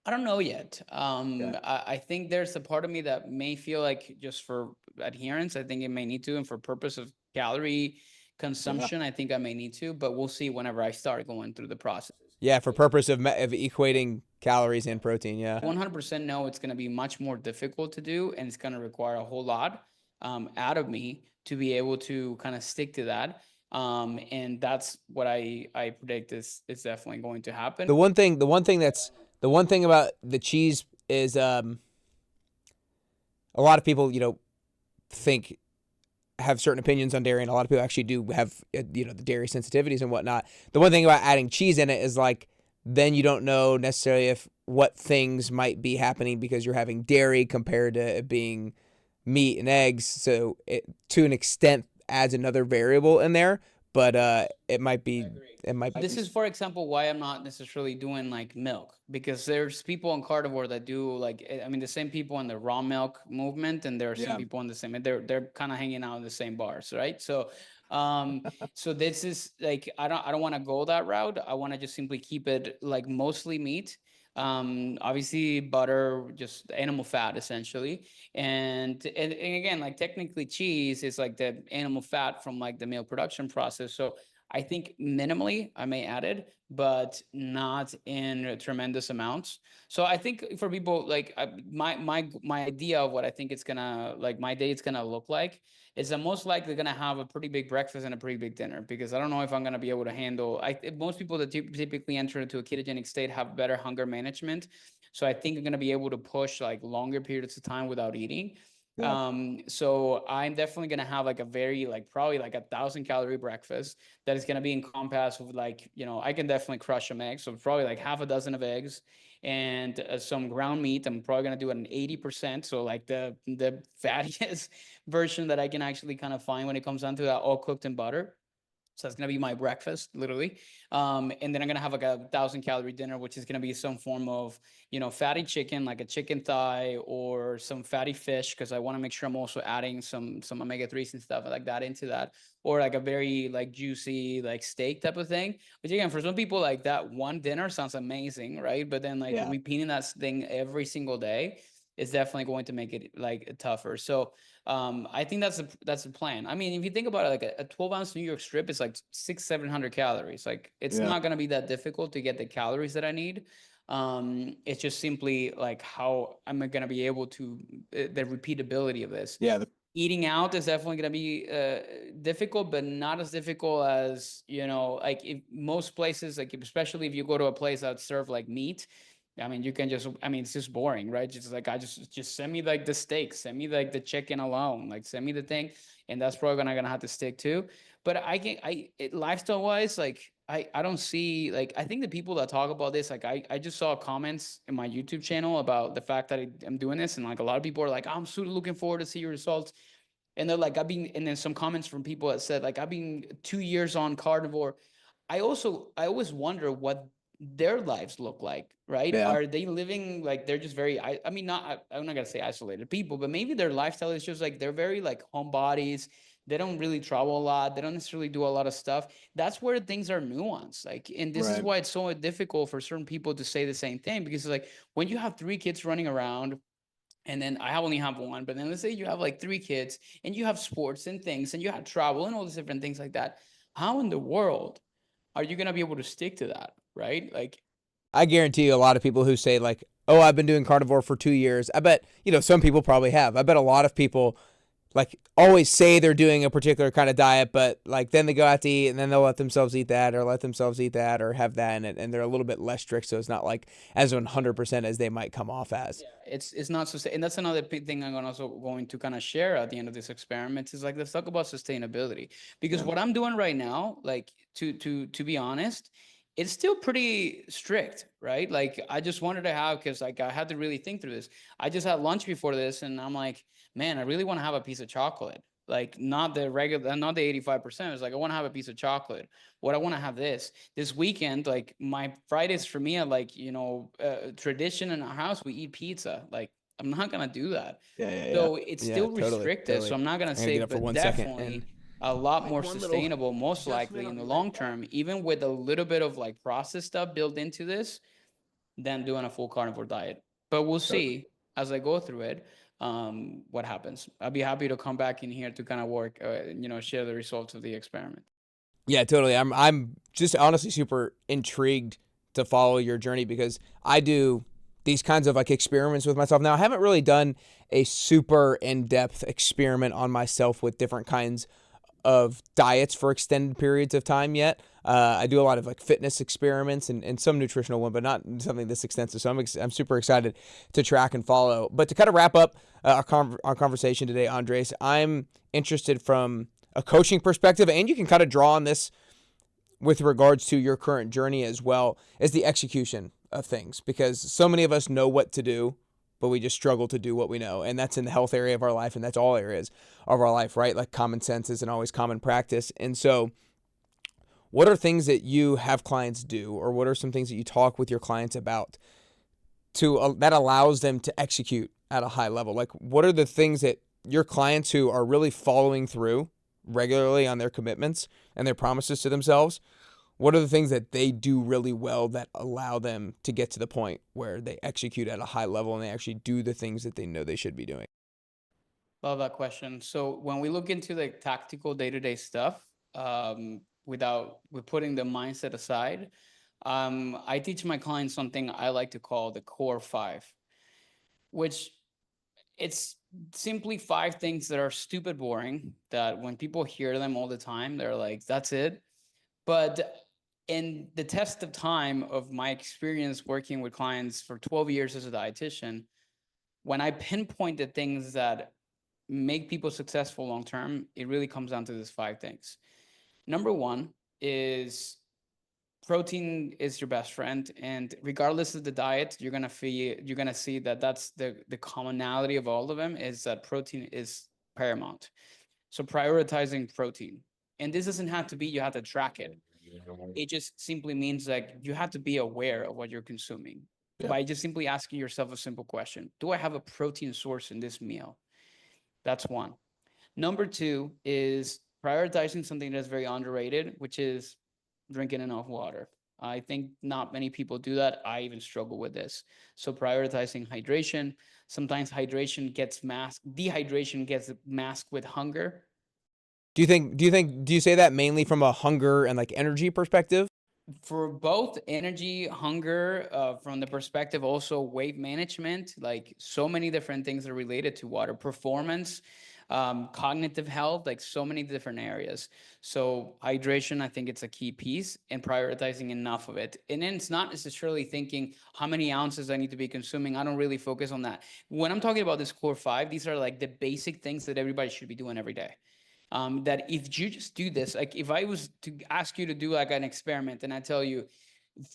Speaker 2: I don't know yet. I think there's a part of me that may feel like just for adherence, I think it may need to, and for purpose of calorie consumption, I think I may need to, but we'll see whenever I start going through the process.
Speaker 1: Yeah, for purpose of equating calories and protein. Yeah.
Speaker 2: 100% know it's going to be much more difficult to do, and it's going to require a whole lot out of me to be able to kind of stick to that. And that's what I predict is definitely going to happen.
Speaker 1: The one thing about the cheese is a lot of people think have certain opinions on dairy, and a lot of people actually do have the dairy sensitivities and whatnot. The one thing about adding cheese in it is like then you don't know necessarily what things might be happening because you're having dairy compared to it being meat and eggs. So it, to an extent, adds another variable in there. but it might be
Speaker 2: This is, for example, why I'm not necessarily doing like milk, because there's people on carnivore that do like, I mean, the same people in the raw milk movement, and there are some people in the same, and they're kind of hanging out in the same bars, right? So this is like, I don't want to go that route. I want to just simply keep it like mostly meat. Obviously butter, just animal fat essentially. And again, like technically cheese is like the animal fat from like the milk production process. So I think minimally I may add it, but not in tremendous amounts. So I think for people like my idea of what I think it's gonna like my day it's gonna look like is I'm most likely gonna have a pretty big breakfast and a pretty big dinner, because I don't know if I'm gonna be able to handle. Most people that typically enter into a ketogenic state have better hunger management, so I think I'm gonna be able to push like longer periods of time without eating.
Speaker 1: Yeah.
Speaker 2: So I'm definitely gonna have like a very like probably like 1,000 calorie breakfast that is gonna be encompassed with like, I can definitely crush some eggs, so probably like half a dozen of eggs and some ground meat. I'm probably gonna do it an 80%, so like the fattiest version that I can actually kind of find when it comes down to that, all cooked in butter. So that's gonna be my breakfast, literally. And then I'm gonna have like 1,000 calorie dinner, which is gonna be some form of, fatty chicken, like a chicken thigh or some fatty fish, because I want to make sure I'm also adding some omega 3s and stuff like that into that, or like a very like juicy like steak type of thing. Which again, for some people, like that one dinner sounds amazing, right? But then like repeating that thing every single day is definitely going to make it like tougher. So I think that's the plan. I mean, if you think about it, like a 12-ounce New York strip is like 600-700 calories. Like it's not going to be that difficult to get the calories that I need. It's just simply like how I'm going to be able to the repeatability of this.
Speaker 1: Yeah.
Speaker 2: Eating out is definitely going to be difficult, but not as difficult as, like if most places, like especially if you go to a place that serve like meat. I mean, you can just, I mean, it's just boring, right? Just like, just send me like the steak, send me like the chicken alone, like send me the thing. And that's probably gonna have to stick to. But lifestyle wise, like, I don't see, like, I think the people that talk about this, like, I just saw comments in my YouTube channel about the fact that I'm doing this. And like, a lot of people are like, I'm so looking forward to see your results. And they're like, and then some comments from people that said, like, I've been 2 years on carnivore. I always wonder what their lives look like, right?
Speaker 1: Yeah.
Speaker 2: Are they living like they're just very, I mean, I'm not gonna say isolated people, but maybe their lifestyle is just like they're very like homebodies. They don't really travel a lot. They don't necessarily do a lot of stuff. That's where things are nuanced. Like, and this is why it's so difficult for certain people to say the same thing, because like when you have 3 kids running around, and then I only have one, but then let's say you have like 3 kids and you have sports and things and you have travel and all these different things like that. How in the world are you going to be able to stick to that? Right? Like,
Speaker 1: I guarantee you a lot of people who say like, oh, I've been doing carnivore for 2 years. I bet, some people probably have. I bet a lot of people like always say they're doing a particular kind of diet, but like then they go out to eat and then they'll let themselves eat that or have that and they're a little bit less strict. So it's not like as 100% as they might come off as.
Speaker 2: yeah, it's not so, and that's another big thing I'm also going to kind of share at the end of this experiment is like, let's talk about sustainability, because what I'm doing right now, like to be honest, it's still pretty strict, right? Like I just wanted to have, because like I had to really think through this. I just had lunch before this and I'm like, man, I really want to have a piece of chocolate. Like not the regular, not the 85%. It's like, I want to have a piece of chocolate. What I want to have this weekend, like my Fridays for me are like, tradition in our house, we eat pizza. Like I'm not going to do that.
Speaker 1: Yeah.
Speaker 2: So it's
Speaker 1: Yeah,
Speaker 2: still
Speaker 1: totally,
Speaker 2: restricted.
Speaker 1: totally.
Speaker 2: So I'm not going to
Speaker 1: I'm gonna
Speaker 2: say,
Speaker 1: get up for
Speaker 2: but
Speaker 1: 1 second
Speaker 2: definitely
Speaker 1: and
Speaker 2: a lot
Speaker 1: make
Speaker 2: more
Speaker 1: one little
Speaker 2: sustainable, most likely in the long term, even with a little bit of like processed stuff built into this, than doing a full carnivore diet. But we'll see as I go through it, what happens. I'll be happy to come back in here to kind of work, share the results of the experiment.
Speaker 1: Yeah, totally. I'm just honestly super intrigued to follow your journey because I do these kinds of like experiments with myself. Now, I haven't really done a super in-depth experiment on myself with different kinds of diets for extended periods of time yet. I do a lot of like fitness experiments and some nutritional one, but not something this extensive. So I'm super excited to track and follow. But to kind of wrap up our conversation today, Andres, I'm interested from a coaching perspective, and you can kind of draw on this with regards to your current journey as well, as the execution of things, because so many of us know what to do, but we just struggle to do what we know. And that's in the health area of our life. And that's all areas of our life, right? Like common sense isn't always common practice. And so what are things that you have clients do, or what are some things that you talk with your clients about to that allows them to execute at a high level? Like, what are the things that your clients who are really following through regularly on their commitments and their promises to themselves, what are the things that they do really well that allow them to get to the point where they execute at a high level and they actually do the things that they know they should be doing?
Speaker 2: Love that question. So when we look into like tactical day-to-day stuff, with putting the mindset aside, I teach my clients something I like to call the core five, which it's simply five things that are stupid boring, that when people hear them all the time, they're like, that's it. But in the test of time of my experience working with clients for 12 years as a dietitian, when I pinpoint the things that make people successful long term, it really comes down to these five things. Number one is protein is your best friend, and regardless of the diet, you're gonna see that that's the commonality of all of them, is that protein is paramount. So prioritizing protein, and this doesn't have to be you have to track it. It just simply means like you have to be aware of what you're consuming
Speaker 1: Yeah.
Speaker 2: by just simply asking yourself a simple question: do I have a protein source in this meal? That's one. Number two is prioritizing something that's very underrated, which is drinking enough water. I think not many people do that. I even struggle with this. So prioritizing hydration. Sometimes dehydration gets masked with hunger.
Speaker 1: Do you say that mainly from a hunger and like energy perspective?
Speaker 2: For both energy, hunger, from the perspective also weight management, like so many different things are related to water, performance, cognitive health, like so many different areas. So hydration, I think it's a key piece, and prioritizing enough of it. And then it's not necessarily thinking how many ounces I need to be consuming. I don't really focus on that. When I'm talking about this core five, these are like the basic things that everybody should be doing every day. That if you just do this, like if I was to ask you to do like an experiment and I tell you,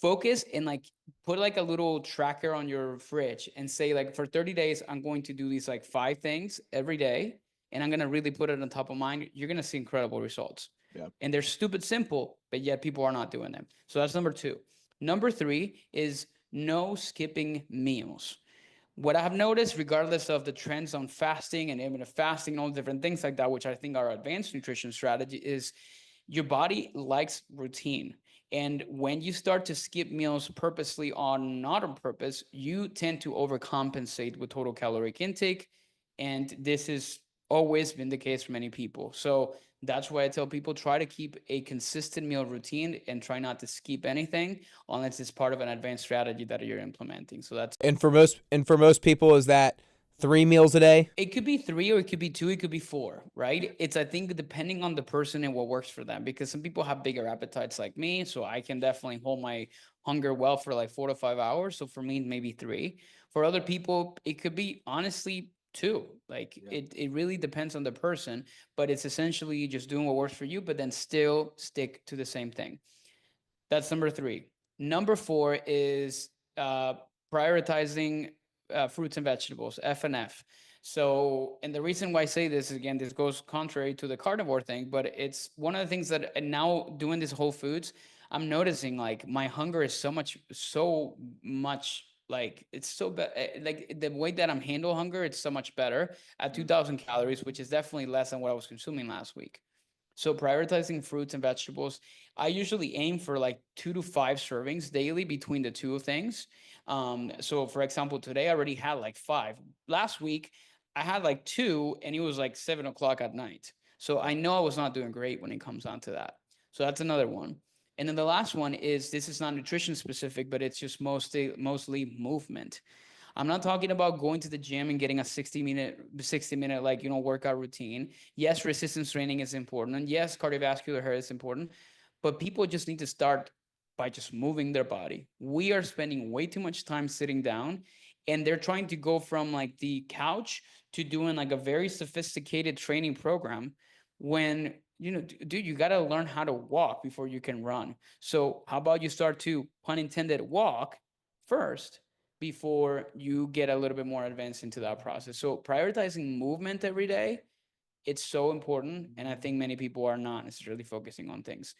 Speaker 2: focus and like put like a little tracker on your fridge and say like for 30 days, I'm going to do these like five things every day. And I'm going to really put it on top of mind. You're going to see incredible results.
Speaker 1: Yeah.
Speaker 2: And they're stupid simple, but yet people are not doing them. So that's number two. Number three is no skipping meals. What I have noticed, regardless of the trends on fasting and intermittent fasting and all different things like that, which I think are advanced nutrition strategy, is your body likes routine. And when you start to skip meals purposely or not on purpose, you tend to overcompensate with total caloric intake. And this has always been the case for many people. So that's why I tell people try to keep a consistent meal routine and try not to skip anything unless it's part of an advanced strategy that you're implementing. So that's
Speaker 1: And for most people, is that 3 meals a day?
Speaker 2: it could be three, or it could be two, it could be four, right? It's, I think, depending on the person and what works for them, because some people have bigger appetites like me. So I can definitely hold my hunger well for like 4 to 5 hours. So for me, maybe three. For other people, it could be honestly two. Like it really depends on the person, but it's essentially just doing what works for you, but then still stick to the same thing. That's number three. Number four is prioritizing fruits and vegetables, F and F. So, and the reason why I say this, again, this goes contrary to the carnivore thing, but it's one of the things that now doing this Whole Foods, I'm noticing like my hunger is so much like it's so like the way that I'm handle hunger, it's so much better at 2,000 calories, which is definitely less than what I was consuming last week. So prioritizing fruits and vegetables, I usually aim for like 2 to 5 servings daily between the two things. So for example, today I already had like five. Last week I had like two, and it was like 7 o'clock at night. So I know I was not doing great when it comes down to that. So that's another one. And then the last one is, this is not nutrition specific, but it's just mostly movement. I'm not talking about going to the gym and getting a 60 minute like, workout routine. Yes, resistance training is important. And yes, cardiovascular health is important. But people just need to start by just moving their body. We are spending way too much time sitting down, and they're trying to go from like the couch to doing like a very sophisticated training program when, dude, you got to learn how to walk before you can run. So how about you start to, pun intended, walk first before you get a little bit more advanced into that process. So prioritizing movement every day, it's so important. And I think many people are not necessarily focusing on things.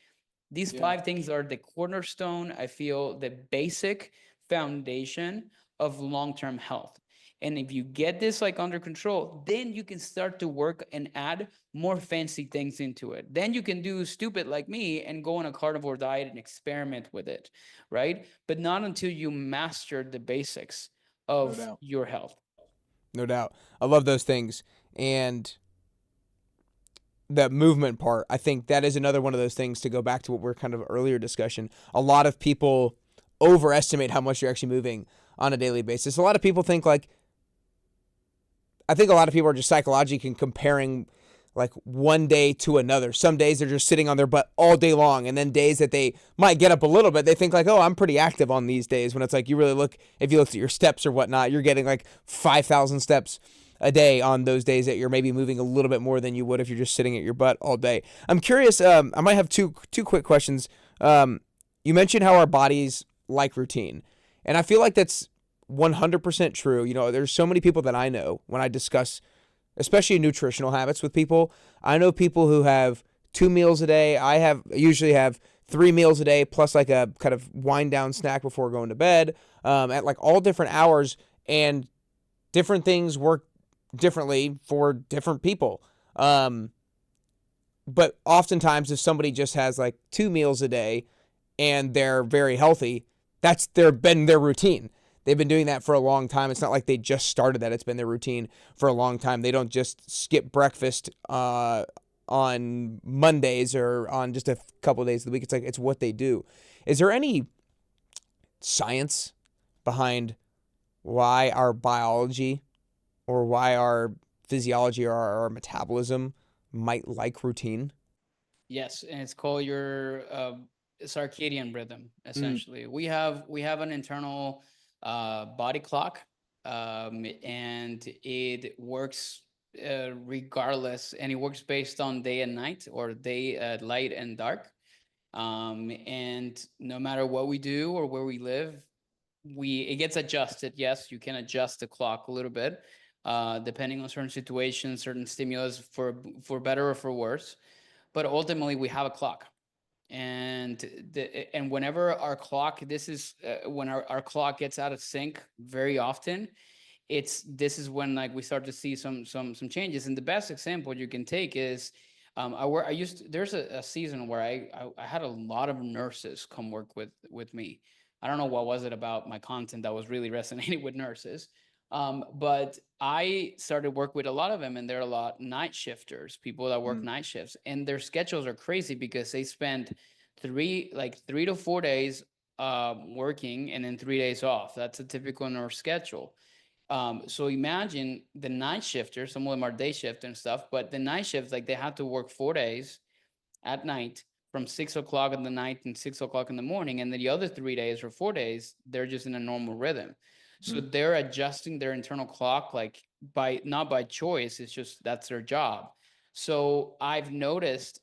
Speaker 2: These five things are the cornerstone, I feel, the basic foundation of long-term health. And if you get this like under control, then you can start to work and add more fancy things into it. Then you can do stupid like me and go on a carnivore diet and experiment with it, right? But not until you master the basics of your health.
Speaker 1: No doubt. I love those things. And that movement part, I think that is another one of those things, to go back to what we're kind of earlier discussion. A lot of people overestimate how much you're actually moving on a daily basis. A lot of people think like, I think a lot of people are just psychologically comparing like one day to another. Some days they're just sitting on their butt all day long, and then days that they might get up a little bit, they think like, oh, I'm pretty active on these days, when it's like, you really look, if you look at your steps or whatnot, you're getting like 5,000 steps a day on those days that you're maybe moving a little bit more than you would if you're just sitting at your butt all day. I'm curious, I might have two quick questions. You mentioned how our bodies like routine, and I feel like that's 100% true. You know, there's so many people that I know when I discuss, especially nutritional habits with people. I know people who have 2 meals a day. I usually have 3 meals a day, plus like a kind of wind down snack before going to bed, at like all different hours, and different things work differently for different people. But oftentimes if somebody just has like 2 meals a day and they're very healthy, that's been their routine. They've been doing that for a long time. It's not like they just started that. It's been their routine for a long time. They don't just skip breakfast on Mondays or on just a couple of days of the week. It's like, it's what they do. Is there any science behind why our biology or why our physiology or our metabolism might like routine?
Speaker 2: Yes, and it's called your circadian rhythm. Essentially, we have an internal body clock, and it works regardless, and it works based on day and night, or day light and dark. And no matter what we do or where we live, it gets adjusted. Yes, you can adjust the clock a little bit, depending on certain situations, certain stimulus, for better or for worse. But ultimately, we have a clock. And whenever our clock, this is when our clock gets out of sync very often, this is when like we start to see some changes. And the best example you can take is, there's a season where I had a lot of nurses come work with me. I don't know what was it about my content that was really resonating with nurses. But I started work with a lot of them, and they're a lot night shifters, people that work night shifts, and their schedules are crazy because they spend 3 to 4 days working and then 3 days off. That's a typical nurse schedule. So imagine the night shifters, some of them are day shift and stuff, but the night shifts, like they have to work 4 days at night from 6 o'clock in the night and 6 o'clock in the morning. And then the other 3 days or 4 days, they're just in a normal rhythm. So they're adjusting their internal clock, like not by choice. It's just, that's their job. So I've noticed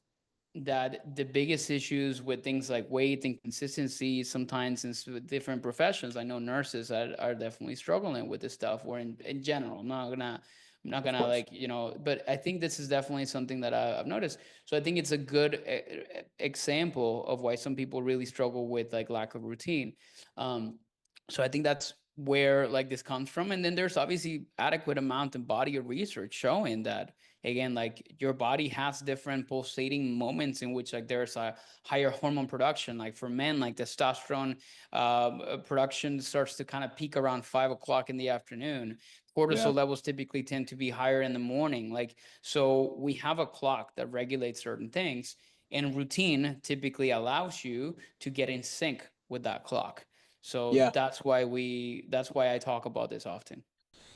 Speaker 2: that the biggest issues with things like weight and consistency, sometimes in different professions, I know nurses are definitely struggling with this stuff, or in general, I'm not gonna like, but I think this is definitely something that I've noticed. So I think it's a good example of why some people really struggle with like lack of routine. So I think that's where like this comes from. And then there's obviously adequate amount of body of research showing that, again, like your body has different pulsating moments in which like there's a higher hormone production. Like for men, like testosterone production starts to kind of peak around 5 o'clock in the afternoon. Cortisol levels typically tend to be higher in the morning. Like, so we have a clock that regulates certain things, and routine typically allows you to get in sync with that clock. So that's why I talk about this often.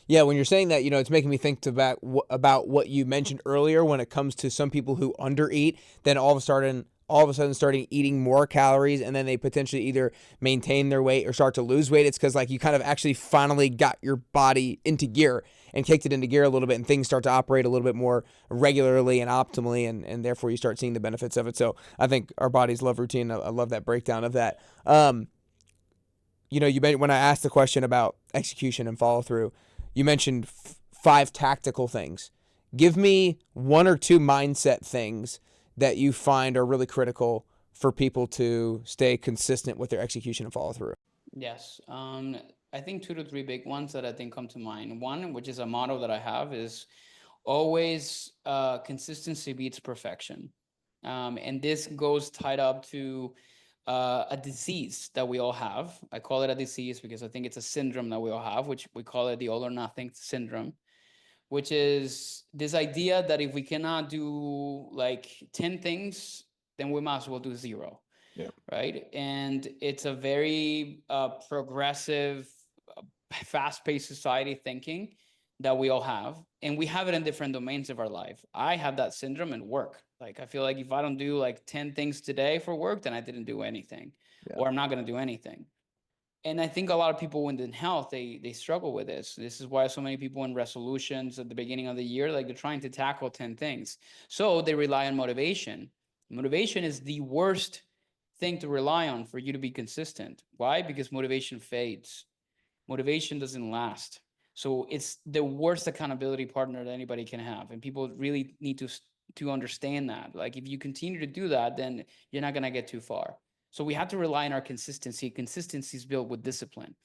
Speaker 1: Yeah, when you're saying that, it's making me think about what you mentioned earlier when it comes to some people who undereat, then all of a sudden starting eating more calories, and then they potentially either maintain their weight or start to lose weight. It's because like you kind of actually finally got your body into gear and kicked it into gear a little bit, and things start to operate a little bit more regularly and optimally, and therefore you start seeing the benefits of it. So I think our bodies love routine. I love that breakdown of that. When I asked the question about execution and follow through, you mentioned 5 tactical things. Give me 1 or 2 mindset things that you find are really critical for people to stay consistent with their execution and follow through?
Speaker 2: Yes. I think 2 to 3 big ones that I think come to mind. One, which is a motto that I have, is always consistency beats perfection. And this goes tied up to a disease that we all have. I call it a disease because I think it's a syndrome that we all have, which we call it the all or nothing syndrome, which is this idea that if we cannot do like 10 things, then we might as well do zero.
Speaker 1: Yeah.
Speaker 2: Right. And it's a very progressive, fast-paced society thinking that we all have, and we have it in different domains of our life. I have that syndrome in work. Like, I feel like if I don't do like 10 things today for work, then I didn't do anything.
Speaker 1: Yeah.
Speaker 2: Or I'm not going to do anything. And I think a lot of people in health, they struggle with this. This is why so many people in resolutions at the beginning of the year, like they're trying to tackle 10 things. So they rely on motivation. Motivation is the worst thing to rely on for you to be consistent. Why? Because motivation fades. Motivation doesn't last. So it's the worst accountability partner that anybody can have. And people really need to understand that. Like, if you continue to do that, then you're not going to get too far. So we have to rely on our consistency. Consistency is built with discipline.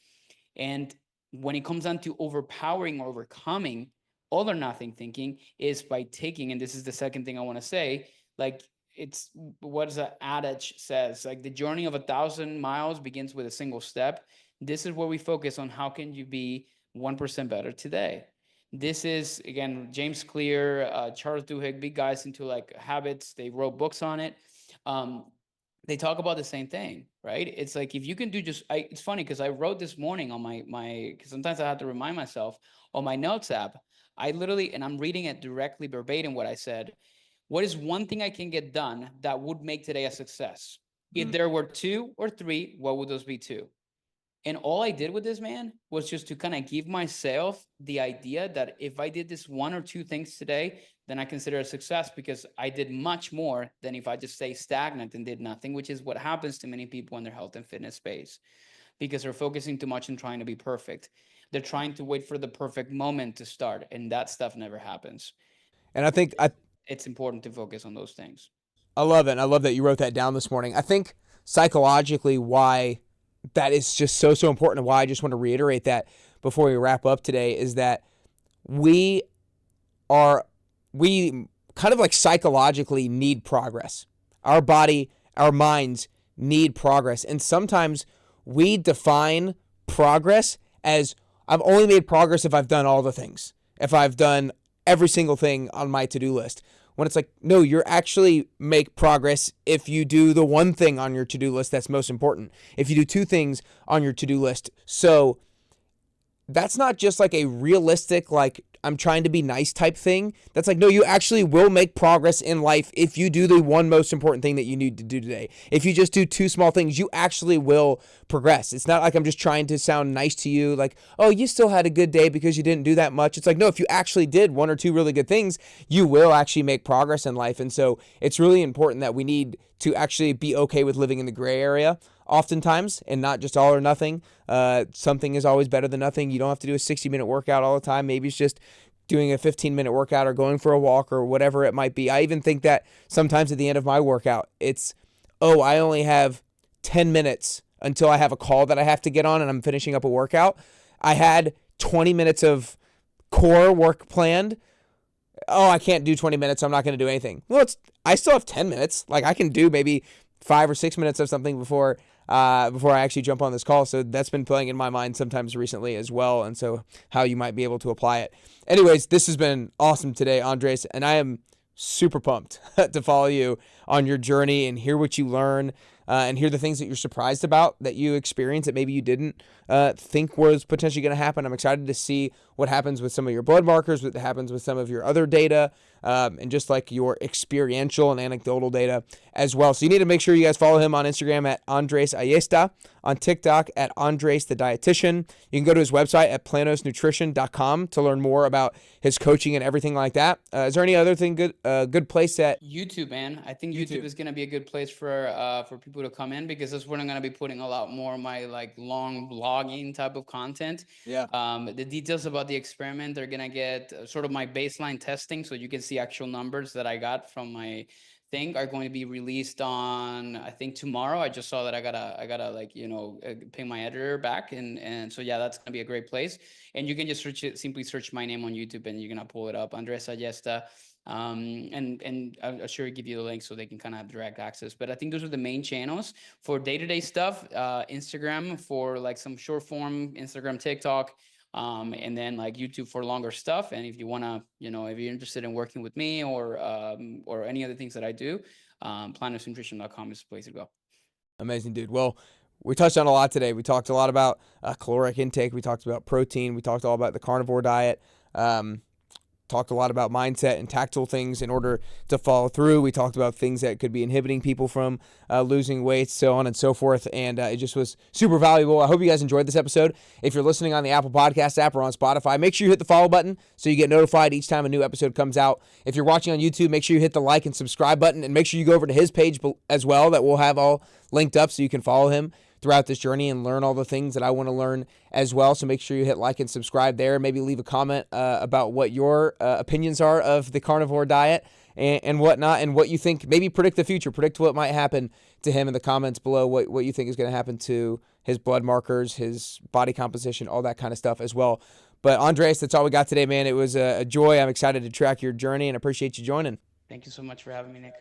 Speaker 2: And when it comes down to overpowering or overcoming all or nothing thinking, is by taking, and this is the second thing I want to say, like, it's what is the adage says, like, the journey of 1,000 miles begins with a single step. This is where we focus on how can you be 1% better today. This is, again, James Clear, Charles Duhigg, big guys into like habits. They wrote books on it. They talk about the same thing, right? It's like, if you can do just, it's funny because I wrote this morning on my, because sometimes I have to remind myself on my notes app. I literally, and I'm reading it directly verbatim what I said. What is one thing I can get done that would make today a success? If there were 2 or 3, what would those be 2? And all I did with this, man, was just to kind of give myself the idea that if I did this 1 or 2 things today, then I consider a success, because I did much more than if I just stay stagnant and did nothing, which is what happens to many people in their health and fitness space, because they're focusing too much on trying to be perfect. They're trying to wait for the perfect moment to start, and that stuff never happens.
Speaker 1: And I think
Speaker 2: It's important to focus on those things.
Speaker 1: I love it. And I love that you wrote that down this morning. I think psychologically why that is just so important, and why I just want to reiterate that before we wrap up today, is that we kind of like psychologically need progress. Our body, our minds need progress. And sometimes we define progress as, I've only made progress if I've done all the things, if I've done every single thing on my to-do list. When it's like, no, you're actually make progress if you do the one thing on your to-do list that's most important. If you do 2 things on your to-do list. So that's not just like a realistic, like, I'm trying to be nice type thing. That's like, no, you actually will make progress in life if you do the one most important thing that you need to do today. If you just do 2 small things, you actually will progress. It's not like I'm just trying to sound nice to you, like, oh, you still had a good day because you didn't do that much. It's like, no, if you actually did 1 or 2 really good things, you will actually make progress in life. And so it's really important that we need to actually be okay with living in the gray area oftentimes, and not just all or nothing. Something is always better than nothing. You don't have to do a 60-minute workout all the time. Maybe it's just doing a 15-minute workout or going for a walk or whatever it might be. I even think that sometimes at the end of my workout, it's, oh, I only have 10 minutes until I have a call that I have to get on and I'm finishing up a workout. I had 20 minutes of core work planned. Oh, I can't do 20 minutes, so I'm not going to do anything. Well, I still have 10 minutes. Like, I can do maybe 5 or 6 minutes of something before I actually jump on this call. So that's been playing in my mind sometimes recently as well. And so how you might be able to apply it. Anyways, this has been awesome today, Andres, and I am super pumped to follow you on your journey and hear what you learn, and hear the things that you're surprised about that you experience that maybe you didn't think was potentially going to happen. I'm excited to see what happens with some of your blood markers, what happens with some of your other data, and just like your experiential and anecdotal data as well. So you need to make sure you guys follow him on Instagram at Andres Ayesta, on TikTok at Andres the Dietitian. You can go to his website at planosnutrition.com to learn more about his coaching and everything like that. Is there any other thing good place at
Speaker 2: YouTube, man? I think YouTube is going to be a good place for people to come in, because that's where I'm going to be putting a lot more of my like long vlogging type of content.
Speaker 1: Yeah.
Speaker 2: The details about the experiment, they're going to get sort of my baseline testing, so you can see actual numbers that I got from my think are going to be released on, I think tomorrow. I just saw that I gotta like, ping my editor back. And so, yeah, that's gonna be a great place. And you can just simply search my name on YouTube and you're gonna pull it up, Andres Ayesta. And I'll sure give you the link so they can kind of have direct access. But I think those are the main channels for day-to-day stuff. Instagram for like some short form, Instagram, TikTok, and then like YouTube for longer stuff. And if you want to, if you're interested in working with me or any other things that I do, planosnutrition.com is the place to go.
Speaker 1: Amazing, dude. Well, we touched on a lot today. We talked a lot about caloric intake. We talked about protein. We talked all about the carnivore diet. Talked a lot about mindset and tactile things in order to follow through. We talked about things that could be inhibiting people from losing weight, so on and so forth. And it just was super valuable. I hope you guys enjoyed this episode. If you're listening on the Apple Podcast app or on Spotify, make sure you hit the follow button so you get notified each time a new episode comes out. If you're watching on YouTube, make sure you hit the like and subscribe button, and make sure you go over to his page as well that we'll have all linked up so you can follow him throughout this journey and learn all the things that I want to learn as well. So make sure you hit like and subscribe there. Maybe leave a comment about what your opinions are of the carnivore diet and whatnot, and what you think. Maybe predict the future, predict what might happen to him in the comments below, what you think is going to happen to his blood markers, his body composition, all that kind of stuff as well. But Andres, that's all we got today, man. It was a joy. I'm excited to track your journey and appreciate you joining.
Speaker 2: Thank you so much for having me, Nick.